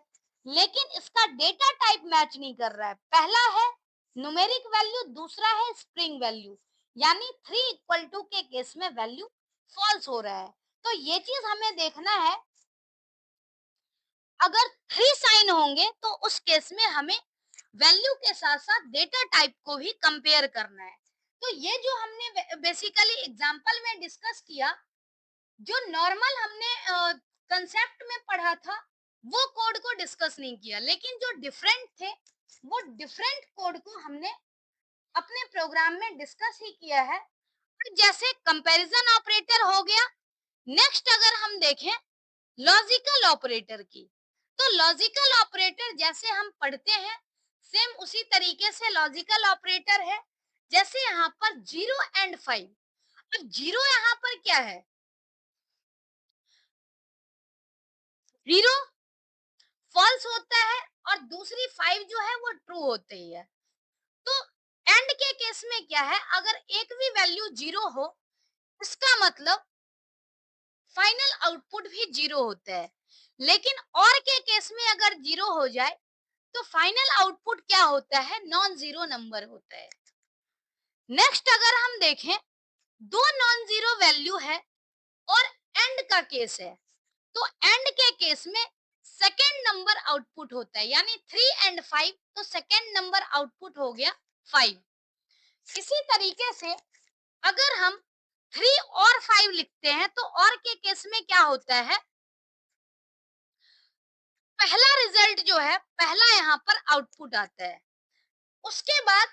[SPEAKER 1] लेकिन इसका डेटा टाइप मैच नहीं कर रहा है। पहला है न्यूमेरिक वैल्यू, दूसरा है स्ट्रिंग वैल्यू, यानी 3 = 2 के केस में वैल्यू फॉल्स हो रहा है। तो ये चीज हमें देखना है। अगर 3 साइन होंगे तो उस केस में हमें वैल्यू के साथ साथ डेटा टाइप को भी कंपेयर करना है। तो ये जो हमने बेसिकली एग्जांपल में डिस्कस किया, जो नॉर्मल हमने कंसेप्ट में पढ़ा था वो कोड को डिस्कस नहीं किया, लेकिन जो डिफरेंट थे वो डिफरेंट कोड को हमने अपने प्रोग्राम में डिस्कस ही किया है। जैसे कंपैरिजन ऑपरेटर हो गया। नेक्स्ट अगर हम देखें लॉजिकल ऑपरेटर की, तो लॉजिकल ऑपरेटर जैसे हम पढ़ते हैं सेम उसी तरीके से लॉजिकल ऑपरेटर है। जैसे यहाँ पर 0 और 5, अब 0 यहाँ पर क्या है, 0 फॉल्स होता है और दूसरी 5 जो है वो ट्रू होती है। तो एंड के केस में क्या है, अगर एक भी वैल्यू 0 हो, इसका मतलब फाइनल आउटपुट भी 0 होता है। लेकिन और के केस में अगर 0 हो जाए तो फाइनल आउटपुट क्या होता है, नॉन जीरो नंबर होता है। नेक्स्ट अगर हम देखें, दो नॉन जीरो वैल्यू है और एंड का केस है, तो एंड के केस में सेकेंड नंबर आउटपुट होता है, यानी 3 और 5, तो सेकेंड नंबर आउटपुट हो गया 5। इसी तरीके से अगर हम 3 और 5 लिखते हैं तो और के केस में क्या होता है, पहला रिजल्ट जो है, पहला यहाँ पर आउटपुट आता है। उसके बाद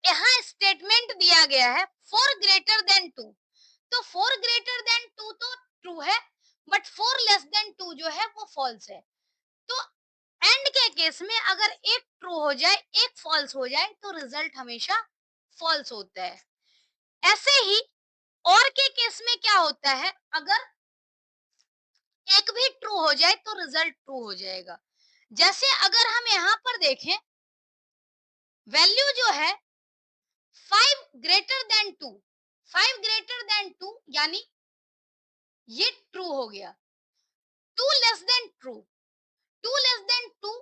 [SPEAKER 1] यहाँ स्टेटमेंट दिया गया है 4 > 2, तो 4 > 2 तो ट्रू है, बट 4 < 2 जो है वो फॉल्स है। तो एंड के केस में अगर एक ट्रू हो जाए एक फॉल्स हो जाए तो रिजल्ट हमेशा फॉल्स होता है। ऐसे ही और के केस में क्या होता है, अगर एक भी ट्रू हो जाए तो रिजल्ट ट्रू हो जाएगा। जैसे अगर हम यहाँ पर देखें, वैल्यू जो है 5 < 2, 5 < 2 यानी ये ट्रू हो गया। 2 < 2, 2 < 2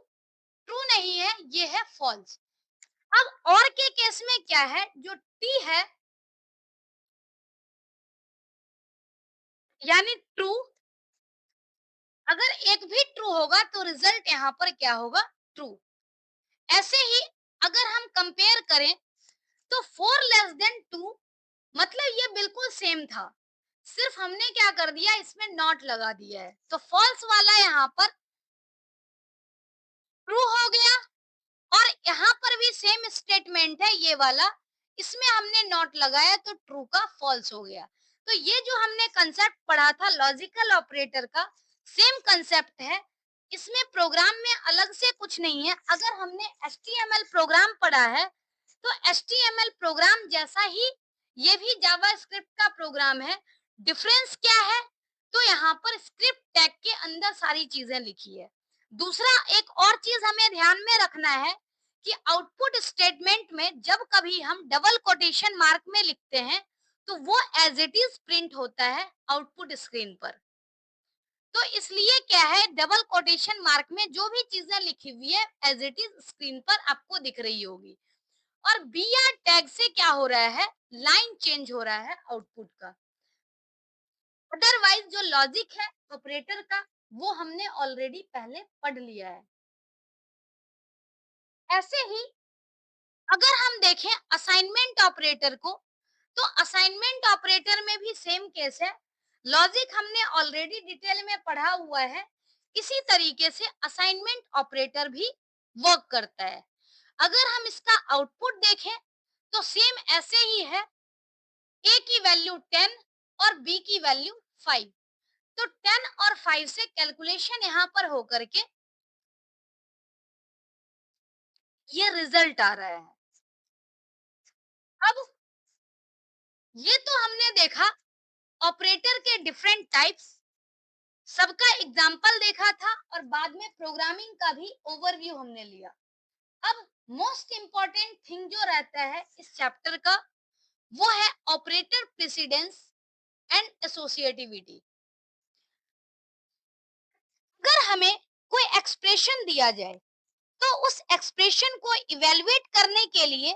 [SPEAKER 1] ट्रू नहीं है, ये है फॉल्स। अब और के केस में क्या है, जो टी है यानी ट्रू, अगर एक भी ट्रू होगा तो रिजल्ट यहाँ पर क्या होगा, ट्रू। ऐसे ही अगर हम कंपेयर करें तो 4 < 2 मतलब ये बिल्कुल सेम था, सिर्फ हमने क्या कर दिया, इसमें नॉट लगा दिया है, तो फॉल्स वाला यहाँ पर ट्रू हो गया। और यहाँ पर भी सेम स्टेटमेंट है ये वाला, इसमें हमने नॉट लगाया तो ट्रू का फॉल्स हो गया। तो ये जो हमने कंसेप्ट पढ़ा था लॉजिकल ऑपरेटर का, सेम कंसेप्ट है, इसमें प्रोग्राम में अलग से कुछ नहीं है। अगर हमने एचटीएमएल प्रोग्राम पढ़ा है तो एचटीएमएल प्रोग्राम जैसा ही ये भी जावास्क्रिप्ट का प्रोग्राम है। डिफरेंस क्या है, तो यहाँ पर स्क्रिप्ट टैग के अंदर सारी चीजें लिखी है। दूसरा एक और चीज हमें ध्यान में रखना है कि आउटपुट स्टेटमेंट में जब कभी हम डबल कोटेशन मार्क में लिखते हैं तो वो एज इट इज प्रिंट होता है आउटपुट स्क्रीन पर। तो इसलिए क्या है, डबल कोटेशन मार्क में जो भी चीजें लिखी हुई है एज इट इज स्क्रीन पर आपको दिख रही होगी। और बी आर टैग से क्या हो रहा है, लाइन चेंज हो रहा है आउटपुट का। अदरवाइज जो लॉजिक है ऑपरेटर का वो हमने ऑलरेडी पहले पढ़ लिया है। ऐसे ही अगर हम देखें असाइनमेंट ऑपरेटर को, तो असाइनमेंट ऑपरेटर में भी सेम केस है। लॉजिक हमने ऑलरेडी डिटेल में पढ़ा हुआ है। इसी तरीके से असाइनमेंट ऑपरेटर भी वर्क करता है। अगर हम इसका आउटपुट देखें तो सेम ऐसे ही है, ए की वैल्यू 10 और बी की वैल्यू 5। तो 10 और 5 से कैलकुलेशन यहाँ पर होकर के ये रिजल्ट आ रहा है। अब ये तो हमने देखा ऑपरेटर के डिफरेंट टाइप्स, सबका एग्जाम्पल देखा था और बाद में प्रोग्रामिंग का भी ओवरव्यू हमने लिया। अब मोस्ट इंपॉर्टेंट थिंग जो रहता है इस चैप्टर का वो है ऑपरेटर प्रेसिडेंस एंड एसोसिएटिविटी। अगर हमें कोई एक्सप्रेशन दिया जाए तो उस एक्सप्रेशन को इवेलुएट करने के लिए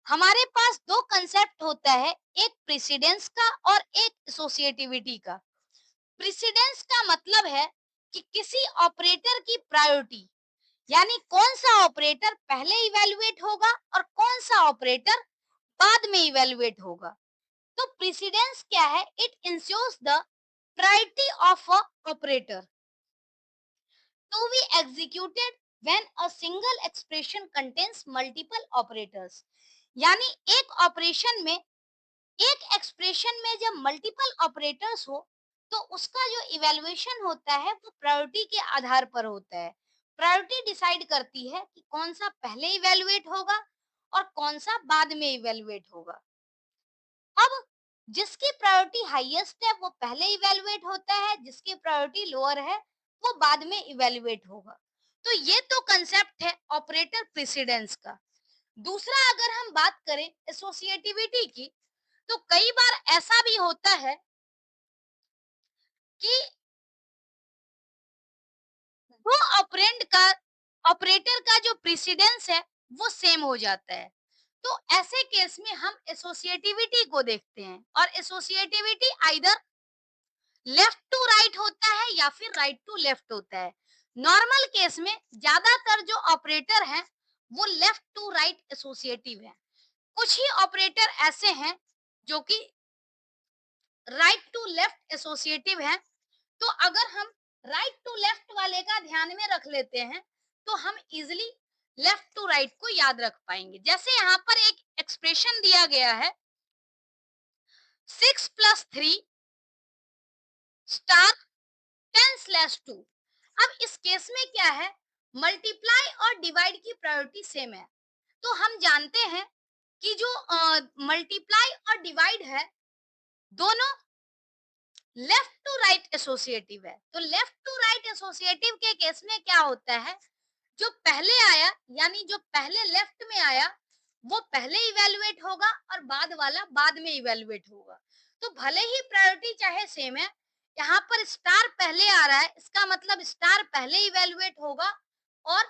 [SPEAKER 1] हमारे पास दो कंसेप्ट होता है, एक प्रेसिडेंस का और एक एसोसिएटिविटी का। प्रेसिडेंस का मतलब है कि किसी ऑपरेटर की प्रायोरिटी, यानी कौन सा ऑपरेटर पहले इवेलुएट होगा और कौन सा ऑपरेटर बाद में इवेलुएट होगा। तो प्रेसिडेंस क्या है? It ensures the priority of a operator to be executed when a single expression contains multiple operators। यानी एक ऑपरेशन में, एक एक्सप्रेशन में जब मल्टीपल ऑपरेटर्स हो तो उसका जो इवैल्यूएशन होता है वो प्रायोरिटी के आधार पर होता है। प्रायोरिटी डिसाइड करती है कि कौन सा पहले इवैल्यूएट होगा और कौन सा बाद में इवैल्यूएट होगा। अब जिसकी प्रायोरिटी हाईएस्ट है वो पहले इवैल्यूएट होता है, जिसकी प्रायोरिटी लोअर है वो बाद में इवैल्यूएट होगा। तो ये तो कंसेप्ट है ऑपरेटर प्रेसिडेंस का। दूसरा अगर हम बात करें एसोसिएटिविटी की, तो कई बार ऐसा भी होता है कि दो ऑपरेंड का, ऑपरेटर का जो प्रेसिडेंस है वो सेम हो जाता है। तो ऐसे केस में हम एसोसिएटिविटी को देखते हैं और associativity either left to right होता है या फिर राइट टू लेफ्ट होता है। नॉर्मल केस में ज्यादातर जो ऑपरेटर हैं वो लेफ्ट टू राइट एसोसिएटिव है। कुछ ही ऑपरेटर ऐसे हैं जो कि राइट टू लेफ्ट एसोसिएटिव हैं। तो अगर हम राइट टू लेफ्ट वाले का ध्यान में रख लेते हैं तो हम इजिली लेफ्ट टू राइट को याद रख पाएंगे। जैसे यहाँ पर एक एक्सप्रेशन दिया गया है 6+3 स्टार 10/2। अब इस केस में क्या है, मल्टीप्लाई और डिवाइड की प्रायोरिटी सेम है। तो हम जानते हैं कि जो मल्टीप्लाई और डिवाइड है दोनों लेफ्ट टू राइट एसोसिएटिव है। तो लेफ्ट टू राइट एसोसिएटिव के केस में क्या होता है, जो पहले आया यानी जो पहले लेफ्ट में आया वो पहले इवेलुएट होगा और बाद वाला बाद में इवेलुएट होगा। तो भले ही प्रायोरिटी चाहे सेम है, यहाँ पर स्टार पहले आ रहा है इसका मतलब स्टार पहले इवेलुएट होगा और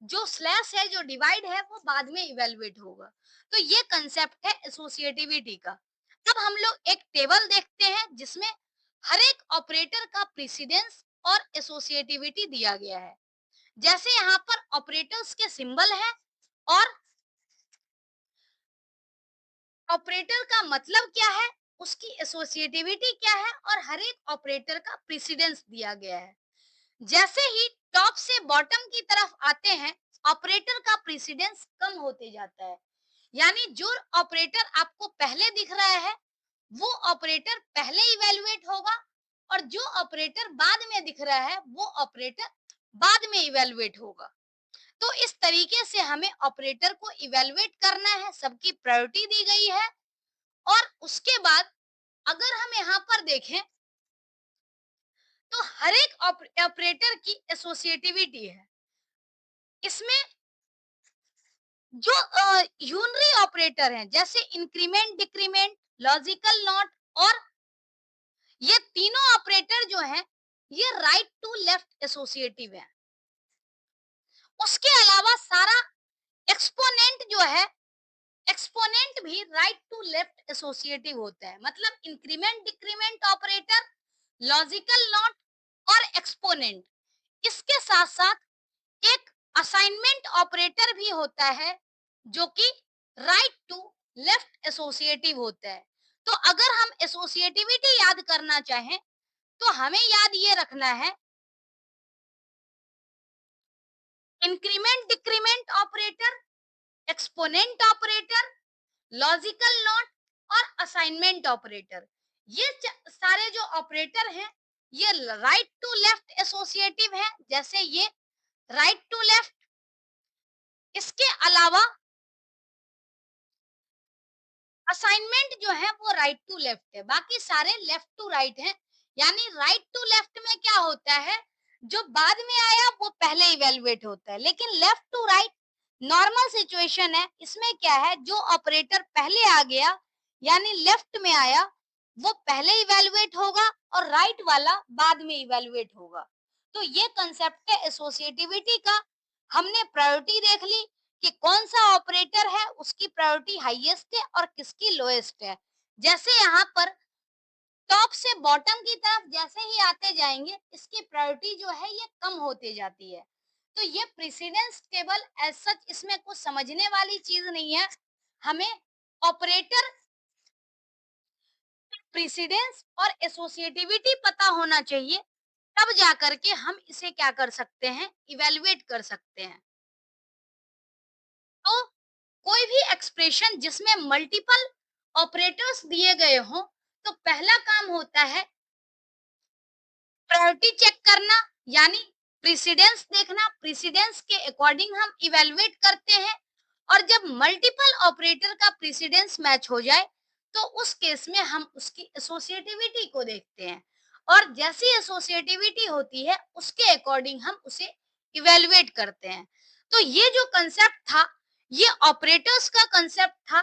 [SPEAKER 1] जो स्लैश है, जो डिवाइड है वो बाद में इवेलुएट होगा। तो ये कंसेप्ट है एसोसिएटिविटी का। अब हम लोग एक टेबल देखते हैं जिसमें हर एक ऑपरेटर का प्रेसिडेंस और एसोसिएटिविटी दिया गया है। जैसे यहाँ पर ऑपरेटर्स के सिंबल है और ऑपरेटर का मतलब क्या है, उसकी एसोसिएटिविटी क्या है और हर एक ऑपरेटर का प्रेसिडेंस दिया गया है। जैसे ही टॉप से बॉटम की तरफ आते हैं ऑपरेटर का प्रेसिडेंस कम होते जाता है। यानी जो ऑपरेटर आपको पहले दिख रहा है वो ऑपरेटर पहले इवेलुएट होगा और जो ऑपरेटर बाद में दिख रहा है वो ऑपरेटर बाद में इवेलुएट होगा। तो इस तरीके से हमें ऑपरेटर को इवेलुएट करना है, सबकी प्रायोरिटी दी गई है। और उसके बाद अगर हम यहाँ पर देखें तो हर एक ऑपरेटर की एसोसिएटिविटी है। इसमें जो यूनरी ऑपरेटर हैं जैसे इंक्रीमेंट, डिक्रीमेंट, लॉजिकल नॉट और ये तीनों ऑपरेटर जो हैं ये राइट टू लेफ्ट एसोसिएटिव है। उसके अलावा सारा एक्सपोनेंट जो है, एक्सपोनेंट भी राइट टू लेफ्ट एसोसिएटिव होता है। मतलब increment, decrement operator, logical not और एक्सपोनेंट, इसके साथ साथ एक असाइनमेंट ऑपरेटर भी होता है जो कि राइट टू लेफ्ट एसोसिएटिव होता है। तो अगर हम एसोसिएटिविटी याद करना चाहें तो हमें याद ये रखना है increment, decrement operator, exponent operator, logical not और असाइनमेंट ऑपरेटर। ये सारे जो ऑपरेटर हैं ये राइट टू लेफ्ट एसोसिएटिव है, जैसे ये राइट टू लेफ्ट। इसके अलावा असाइनमेंट जो है वो राइट टू लेफ्ट है, बाकी सारे लेफ्ट टू राइट हैं। यानी राइट टू लेफ्ट में क्या होता है, जो बाद में आया वो पहले इवेलुएट होता है, लेकिन left to right normal situation है। इसमें क्या है, जो ऑपरेटर पहले आ गया यानी लेफ्ट में आया वो पहले इवेलुएट होगा और राइट वाला बाद में इवेलुएट होगा। तो ये कंसेप्ट है एसोसिएटिविटी का। हमने प्रायोरिटी देख ली कि कौन सा ऑपरेटर है उसकी प्रायोरिटी हाईएस्ट है और किसकी लोएस्ट है। जैसे यहाँ पर टॉप से बॉटम की तरफ जैसे ही आते जाएंगे इसकी प्रायोरिटी जो है ये कम होती जाती है। तो ये प्रेसिडेंस टेबल एज सच इसमें कुछ समझने वाली चीज नहीं है। हमें ऑपरेटर प्रेसिडेंस और एसोसिएटिविटी पता होना चाहिए, तब जाकर के हम इसे क्या कर सकते हैं, इवेलुएट कर सकते हैं। तो कोई भी एक्सप्रेशन जिसमें मल्टीपल ऑपरेटर्स दिए गए हों, तो पहला काम होता है प्रायोरिटी चेक करना, यानी प्रेसिडेंस देखना। प्रेसिडेंस के अकॉर्डिंग हम इवेलुएट करते हैं और जब मल्टीपल ऑपरेटर का प्रेसिडेंस मैच हो जाए तो उस केस में हम उसकी एसोसिएटिविटी को देखते हैं और जैसी एसोसिएटिविटी होती है उसके अकॉर्डिंग हम उसे इवेलुएट करते हैं। तो ये जो कंसेप्ट था ये ऑपरेटर्स का कंसेप्ट था।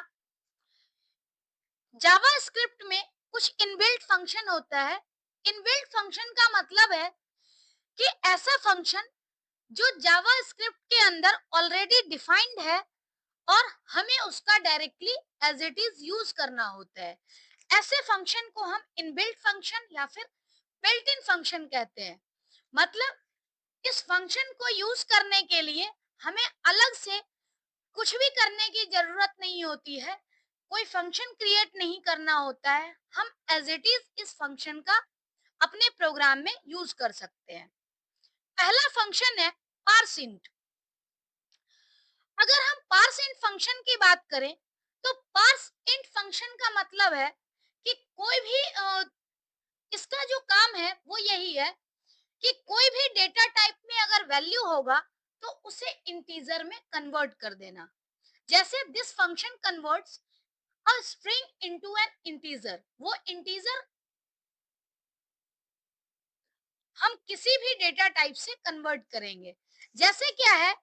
[SPEAKER 1] जावा स्क्रिप्ट में कुछ इनबिल्ट फंक्शन होता है। इनबिल्ट फंक्शन का मतलब है कि ऐसा फंक्शन जो जावा स्क्रिप्ट के अंदर ऑलरेडी डिफाइंड है और हमें उसका directly as it is use करना होता है। ऐसे फंक्शन को हम इनबिल्ट फंक्शन या फिर बिल्ट इन फंक्शन कहते हैं। मतलब इस फंक्शन को यूज करने के लिए हमें अलग से कुछ भी करने की जरूरत नहीं होती है, कोई फंक्शन क्रिएट नहीं करना होता है, हम एज इट इज इस फंक्शन का अपने प्रोग्राम में यूज कर सकते हैं। पहला फंक्शन है पार्सिंट। अगर हम पार्सिंट फंक्शन की बात करें तो पार्सिंट फंक्शन का मतलब है कि कोई भी इसका जो काम है वो यही है कि कोई भी डेटा टाइप में अगर वैल्यू होगा तो उसे इंटीजर में कन्वर्ट कर देना। जैसे this function converts a string into an integer. वो इंटीजर हम किसी भी डेटा टाइप से कन्वर्ट करेंगे। जैसे क्या है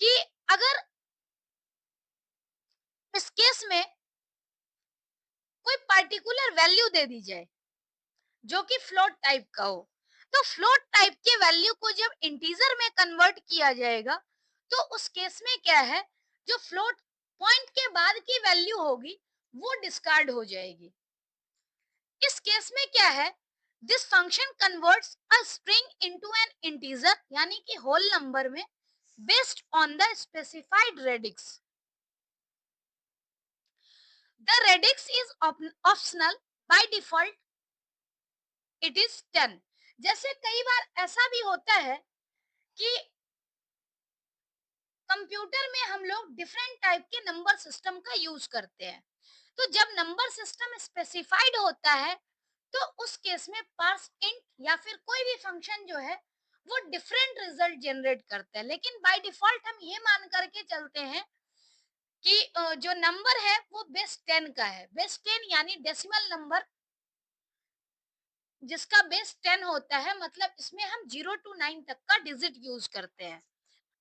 [SPEAKER 1] कि अगर इस केस में कोई पर्टिकुलर वैल्यू दे दी जाए जो कि फ्लोट टाइप का हो, तो फ्लोट टाइप के वैल्यू को जब इंटीजर में कन्वर्ट किया जाएगा तो उस केस में क्या है, जो फ्लोट पॉइंट के बाद की वैल्यू होगी वो डिस्कार्ड हो जाएगी। इस केस में क्या है, this function converts a string into an integer यानी कि होल नंबर में based on the specified radix. The radix is optional, by default it is 10। जैसे कई बार ऐसा भी होता है कि कंप्यूटर में हम लोग डिफरेंट टाइप के नंबर सिस्टम का यूज करते हैं। तो जब नंबर सिस्टम स्पेसिफाइड होता है तो उस केस में पार्स इंट या फिर कोई भी फंक्शन जो है वो डिफरेंट रिजल्ट जनरेट करता है। लेकिन बाय डिफॉल्ट हम ये मान करके चलते हैं कि जो नंबर है वो बेस 10 का है। बेस 10 यानी डेसिमल नंबर जिसका बेस 10 होता है, मतलब इसमें हम 0 टू 9 तक का डिजिट यूज करते हैं।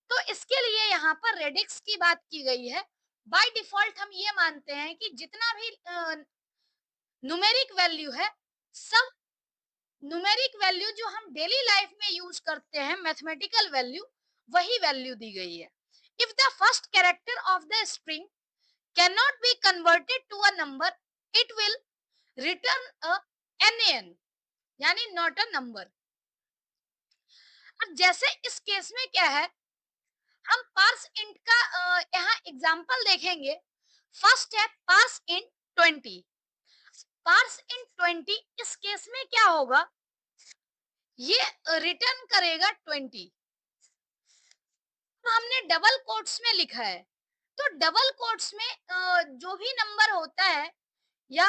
[SPEAKER 1] तो इसके लिए यहाँ पर रेडिक्स की बात की गई है। बाय डिफॉल्ट हम ये मानते हैं कि जितना भी न्यूमेरिक वैल्यू है, सब न्यूमेरिक वैल्यू जो हम डेली लाइफ में यूज करते हैं, मैथमेटिकल वैल्यू, वही वैल्यू दी गई है। If the first character of the string can not be converted to a number, it will return a NaN यानी नॉट अ नंबर। अब जैसे इस केस में क्या है, हम पार्स इंट का यहाँ एग्जांपल देखेंगे। फर्स्ट है पार्स इंट 20। पार्स इंट 20 इस केस में क्या होगा, ये रिटर्न करेगा 20। तो हमने डबल कोट्स में लिखा है, तो डबल कोट्स में जो भी नंबर होता है या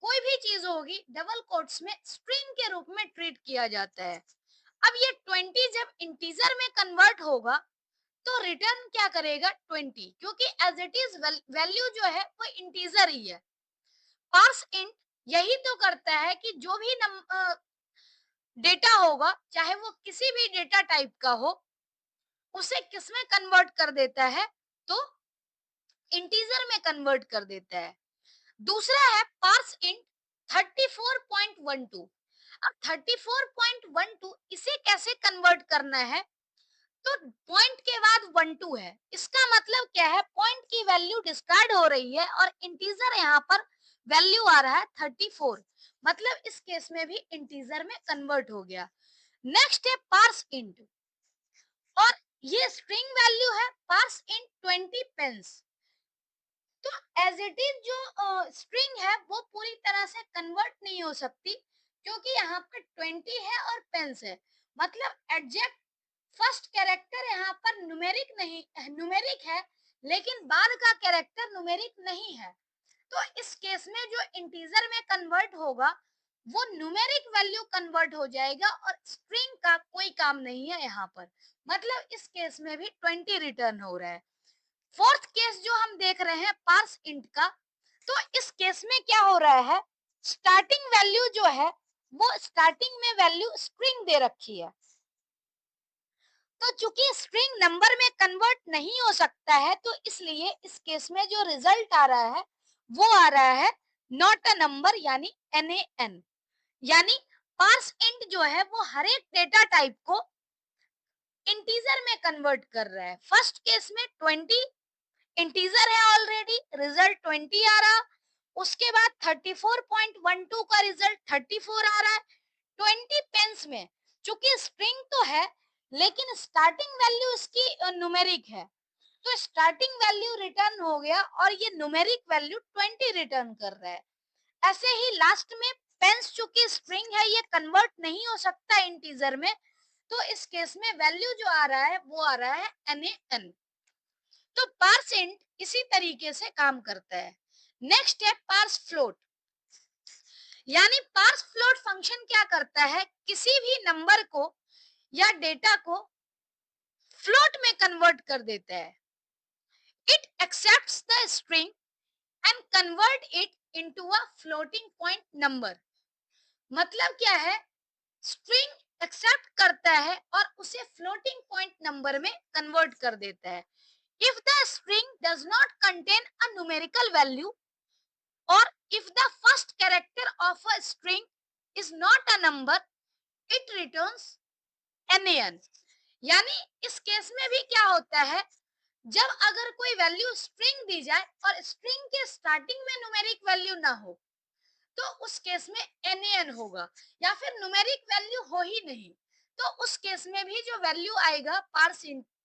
[SPEAKER 1] कोई भी चीज होगी डबल कोट्स में स्ट्रिंग के रूप में ट्रीट किया जाता है। अब ये 20 जब इंटीजर में कन्वर्ट होगा तो रिटर्न क्या करेगा 20, क्योंकि एज इट इज वैल्यू जो है वो इंटीजर ही है। पार्स इंट यही तो करता है कि जो भी डेटा होगा चाहे वो किसी भी डेटा टाइप का हो उसे किस में कन्वर्ट कर देता है, तो इंटीजर में कन्वर्ट कर देता है। दूसरा है पार्स इंट 34.12। अब 34.12 इसे कैसे कन्वर्ट करना है, तो पॉइंट के बाद 12 है, इसका मतलब क्या है पॉइंट की वैल्यू डिस्कार्ड हो रही है और इंटीजर यहाँ पर वैल्यू आ रहा है 34, मतलब इस केस में भी इंटीजर में कन्वर्ट हो गया। नेक्स्ट है पार्स इंट, और ये स्ट्रिंग वैल्यू है पार्स इंट 20 पेंस। तो एज इट इज जो स्ट्रिंग है वो पूरी तरह से कन्वर्ट नहीं हो सकती, क्योंकि यहाँ पर 20 है और पेंस है, मतलब एडजेक्ट फर्स्ट कैरेक्टर यहाँ पर न्यूमेरिक नहीं, न्यूमेरिक है, लेकिन बाद का कैरेक्टर न्यूमेरिक नहीं है। तो इस केस में जो इंटीजर में कन्वर्ट होगा वो न्यूमेरिक वैल्यू कन्वर्ट हो जाएगा और स्ट्रिंग का कोई काम नहीं है यहाँ पर, मतलब इस केस में भी 20 रिटर्न हो रहा है। फोर्थ केस जो हम देख रहे हैं पार्स इंट का, तो इस केस में क्या हो रहा है, स्टार्टिंग वैल्यू जो है वो स्टार्टिंग में वैल्यू स्ट्रिंग दे रखी है, तो चूंकि स्ट्रिंग नंबर में कन्वर्ट नहीं हो सकता है तो इसलिए इस केस में जो रिजल्ट आ रहा है वो आ रहा है नॉट अ नंबर, यानी NaN। यानी पार्स इंट जो है वो हर एक डेटा टाइप को इंटीजर में कन्वर्ट कर रहा है। फर्स्ट केस में 20 इंटीजर है ऑलरेडी, रिजल्ट 20 आ रहा, उसके बाद 34.12 का रिजल्ट 34 आ रहा है। 20 पेंस में चूंकि स्ट्रिंग तो है लेकिन स्टार्टिंग वैल्यू इसकी न्यूमेरिक है, तो स्टार्टिंग वैल्यू रिटर्न हो गया और ये न्यूमेरिक वैल्यू 20 रिटर्न कर रहा है। ऐसे ही लास्ट में पेंस चूंकि स्ट्रिंग है ये कन्वर्ट नहीं हो सकता इंटीजर में, तो इस केस में वैल्यू जो आ रहा है वो आ रहा है NaN। तो पार्स इंट इसी तरीके से काम करता है। नेक्स्ट है पार्स फ्लोट, यानी पार्स फ्लोट फंक्शन क्या करता है, किसी भी नंबर को या डेटा को फ्लोट में कन्वर्ट कर देता है। It accepts the string and convert it into a floating point number. मतलब क्या है, स्ट्रिंग एक्सेप्ट करता है और उसे फ्लोटिंग पॉइंट नंबर में कन्वर्ट कर देता है। If the string does not contain a numerical value or if the first character of a string is not a number, it returns NaN। यानी इस केस में भी क्या होता है, जब अगर कोई वैल्यू स्ट्रिंग दी जाए और स्ट्रिंग के स्टार्टिंग में न्यूमेरिक वैल्यू ना हो तो उस केस में NaN होगा, या फिर न्यूमेरिक वैल्यू हो ही नहीं तो उस केस में भी जो वैल्यू आएगा पार्स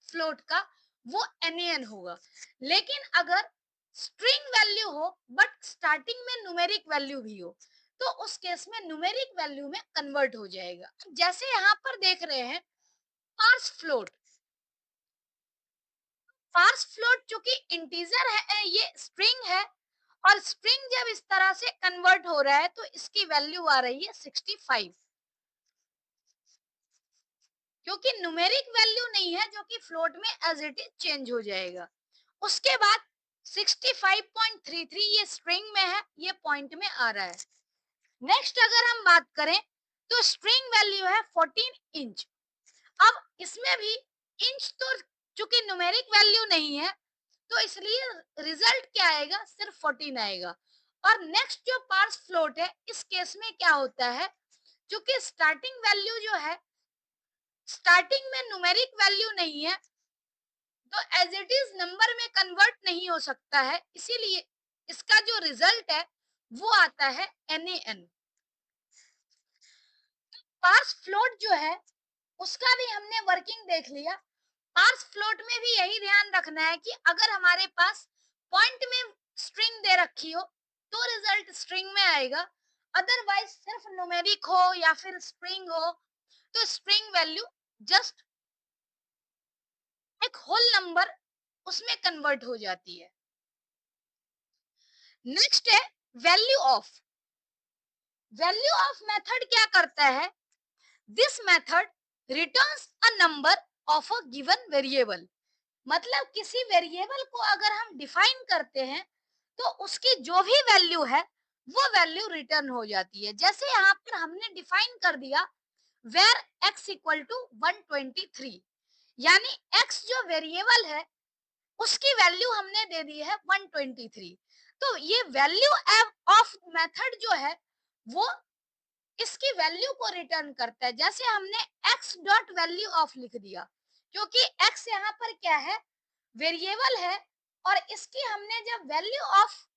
[SPEAKER 1] फ्लोट का वो NaN होगा। लेकिन अगर स्ट्रिंग वैल्यू हो बट स्टार्टिंग में न्यूमेरिक वैल्यू भी हो तो उस केस में न्यूमेरिक वैल्यू में कन्वर्ट हो जाएगा। जैसे यहाँ पर देख रहे हैं पार्स फ्लोट, पार्स फ्लोट चूंकि इंटीजर है ये स्ट्रिंग है, और स्ट्रिंग जब इस तरह से कन्वर्ट हो रहा है तो इसकी वैल्यू आ रही है 65, क्योंकि न्यूमेरिक वैल्यू नहीं है जो कि फ्लोट में एज इट इज चेंज हो जाएगा। उसके बाद 65.33 ये स्ट्रिंग में है, ये पॉइंट में आ रहा है। नेक्स्ट अगर हम बात करें तो स्ट्रिंग वैल्यू है 14 इंच। अब इसमें भी इंच तो चूंकि न्यूमेरिक वैल्यू नहीं है तो इसलिए रिजल्ट क्या आएगा, सिर्फ 14 आएगा। और नेक्स्ट जो पार्स फ्लोट है इस केस में क्या होता है, क्योंकि स्टार्टिंग वैल्यू जो है स्टार्टिंग में न्यूमेरिक वैल्यू नहीं है तो एज इट इज नंबर में कन्वर्ट नहीं हो सकता है, इसीलिए इसका जो रिजल्ट है वो आता है NaN। पार्स फ्लोट जो है उसका भी हमने वर्किंग देख लिया। पार्स फ्लोट में भी यही ध्यान रखना है कि अगर हमारे पास पॉइंट में स्ट्रिंग दे रखी हो तो रिजल्ट स्ट्रिंग में आएगा, अदरवाइज सिर्फ न्यूमेरिक हो या फिर स्ट्रिंग हो तो स्ट्रिंग वैल्यू जस्ट एक होल नंबर उसमें कन्वर्ट हो जाती है। नेक्स्ट है value of. Value of method क्या करता है? This method returns a number of a given variable. मतलब किसी वेरिएबल को अगर हम डिफाइन करते हैं तो उसकी जो भी वैल्यू है वो वैल्यू रिटर्न हो जाती है। जैसे यहाँ पर हमने डिफाइन कर दिया वेर x इक्वल टू 123, यानी x जो वेरिएबल है उसकी वैल्यू हमने दे दी है 123। तो ये वैल्यू ऑफ मेथड जो है वो इसकी वैल्यू को रिटर्न करता है। जैसे हमने x डॉट वैल्यू ऑफ लिख दिया, क्योंकि x यहाँ पर क्या है, वेरिएबल है, और इसकी हमने जब वैल्यू ऑफ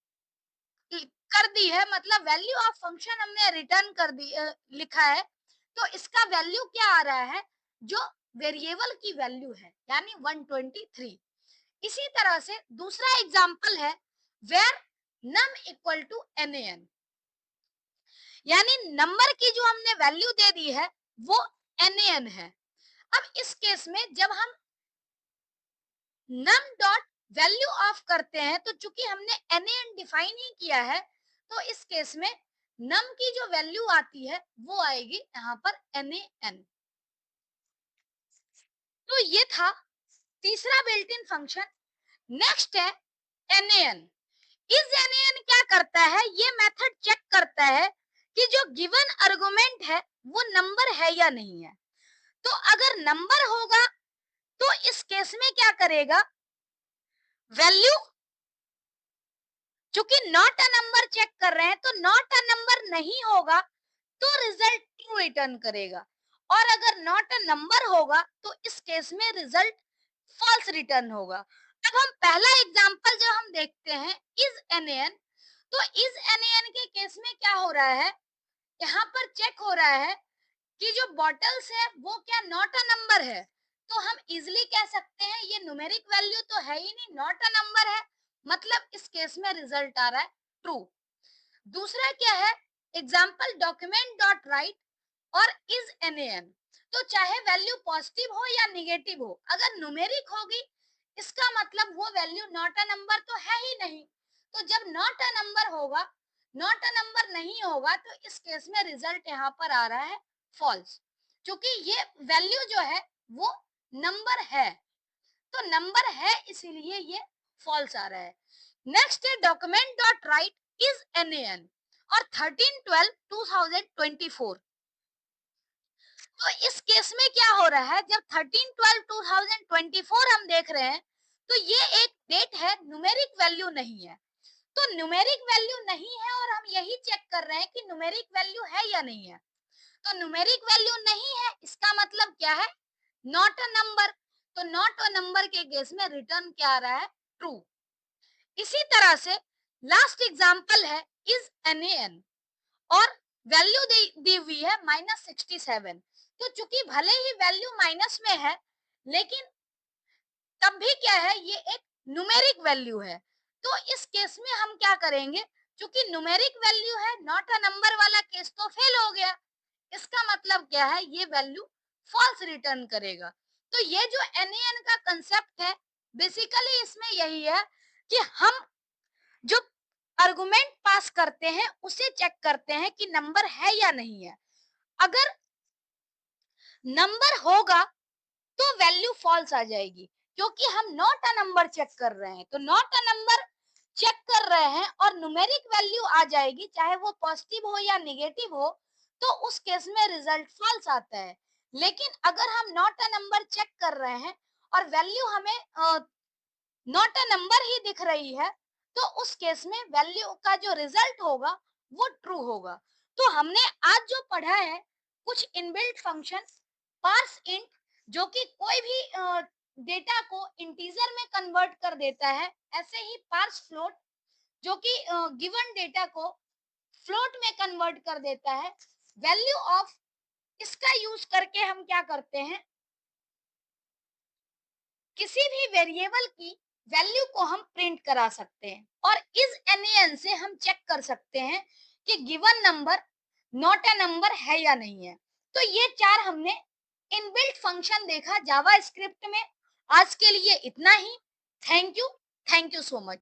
[SPEAKER 1] कर दी है, मतलब वैल्यू ऑफ फंक्शन हमने रिटर्न कर दी लिखा है, तो इसका वैल्यू क्या आ रहा है, जो वेरिएबल की वैल्यू है, यानी 123। इसी तरह से दूसरा एग्जांपल है where num equal to NaN, यानी नंबर की जो हमने वैल्यू दे दी है वो NaN है। अब इस केस में जब हम नम डॉट वैल्यू ऑफ करते हैं तो चूंकि हमने NaN डिफाइन ही किया है, तो इस केस में नम की जो वैल्यू आती है वो आएगी यहाँ पर NaN। तो ये था तीसरा बिल्ट इन फंक्शन। नेक्स्ट है NaN। इस NaN क्या करता है, ये मेथड चेक करता है कि जो गिवन आर्गुमेंट है वो नंबर है या नहीं है। तो अगर नंबर होगा तो इस केस में क्या करेगा, वैल्यू, चूंकि नॉट अ नंबर चेक कर रहे हैं तो नॉट अ नंबर नहीं होगा तो रिजल्ट ट्रू रिटर्न करेगा, और अगर नॉट अ नंबर होगा तो इस केस में रिजल्ट फॉल्स रिटर्न होगा। अब हम पहला एग्जांपल जो हम देखते हैं इज NaN, तो इज NaN के केस में क्या हो रहा है, यहाँ पर चेक हो रहा है कि जो बॉटल्स है वो क्या नॉट अ नंबर है। तो हम इजिली कह सकते हैं ये न्यूमेरिक वैल्यू तो है ही नहीं, नॉट अ नंबर है, मतलब इस केस में रिजल्ट आ रहा है ट्रू। दूसरा क्या है, एग्जाम्पल डॉक्यूमेंट डॉट राइट और इज NaN, तो चाहे वैल्यू पॉजिटिव हो या निगेटिव हो, अगर न्यूमेरिक होगी इसका मतलब वो वैल्यू नॉट अ नंबर तो है ही नहीं। तो जब नॉट अ नंबर होगा, नॉट अ नंबर नहीं होगा, तो इस केस में रिजल्ट यहाँ पर आ रहा है फॉल्स, क्योंकि ये वैल्यू जो है वो नंबर है, तो नंबर है इसीलिए ये फॉल्स आ रहा है। नेक्स्ट है document dot right is NaN और 13/12/2024। तो इस केस में क्या हो रहा है, जब 13/12/2024 हम देख रहे हैं तो ये एक डेट है, न्यूमेरिक वैल्यू नहीं है। तो न्यूमेरिक वैल्यू नहीं है और हम यही चेक कर रहे हैं कि न्यूमेरिक वैल्यू है या नहीं है। तो न्यूमेरिक वैल्यू नहीं है इसका मतलब क्या है, नॉट अ नंबर। तो नॉट अ नंबर के केस में रिटर्न क्या आ रहा है, ट्रू। इसी तरह से लास्ट एग्जांपल है इज NaN और वैल्यू दी हुई है -67। तो चूंकि भले ही वैल्यू माइनस में है लेकिन तब भी क्या है, ये एक न्यूमेरिक वैल्यू है। तो इस केस में हम क्या करेंगे, चूंकि न्यूमेरिक वैल्यू है, नॉट अ नंबर वाला केस तो फेल हो गया, इसका मतलब क्या है, ये वैल्यू फॉल्स रिटर्न करेगा। तो ये जो NaN का कंसेप्ट है बेसिकली इसमें यही है कि हम जो आर्गुमेंट पास करते हैं उसे चेक करते हैं कि नंबर है या नहीं है। अगर नंबर होगा तो वैल्यू फॉल्स आ जाएगी, क्योंकि हम नॉट अ नंबर चेक कर रहे हैं। तो नॉट अ नंबर चेक कर रहे हैं और न्यूमेरिक वैल्यू आ जाएगी, चाहे वो पॉजिटिव हो या नेगेटिव हो, तो उस केस में रिजल्ट फॉल्स आता है। लेकिन अगर हम नॉट अ नंबर चेक कर रहे हैं और वैल्यू हमें नॉट अ नंबर ही दिख रही है, तो उस केस में वैल्यू का जो रिजल्ट होगा वो ट्रू होगा। तो हमने आज जो पढ़ा है कुछ इनबिल्ट फंक्शन, पार्स इंट जो कि कोई भी डेटा को इंटीजर में कन्वर्ट कर देता है, ऐसे ही पार्स फ्लोट जो कि गिवन डेटा को फ्लोट में कन्वर्ट कर देता है। वैल्यू ऑफ, इसका यूज करके हम क्या करते हैं, किसी भी वेरिएबल की वैल्यू को हम प्रिंट करा सकते हैं, और इस NaN से हम चेक कर सकते हैं कि given number not a number है या नहीं है। तो ये चार हमने इनबिल्ट फंक्शन देखा जावा स्क्रिप्ट में। आज के लिए इतना ही। Thank you so much.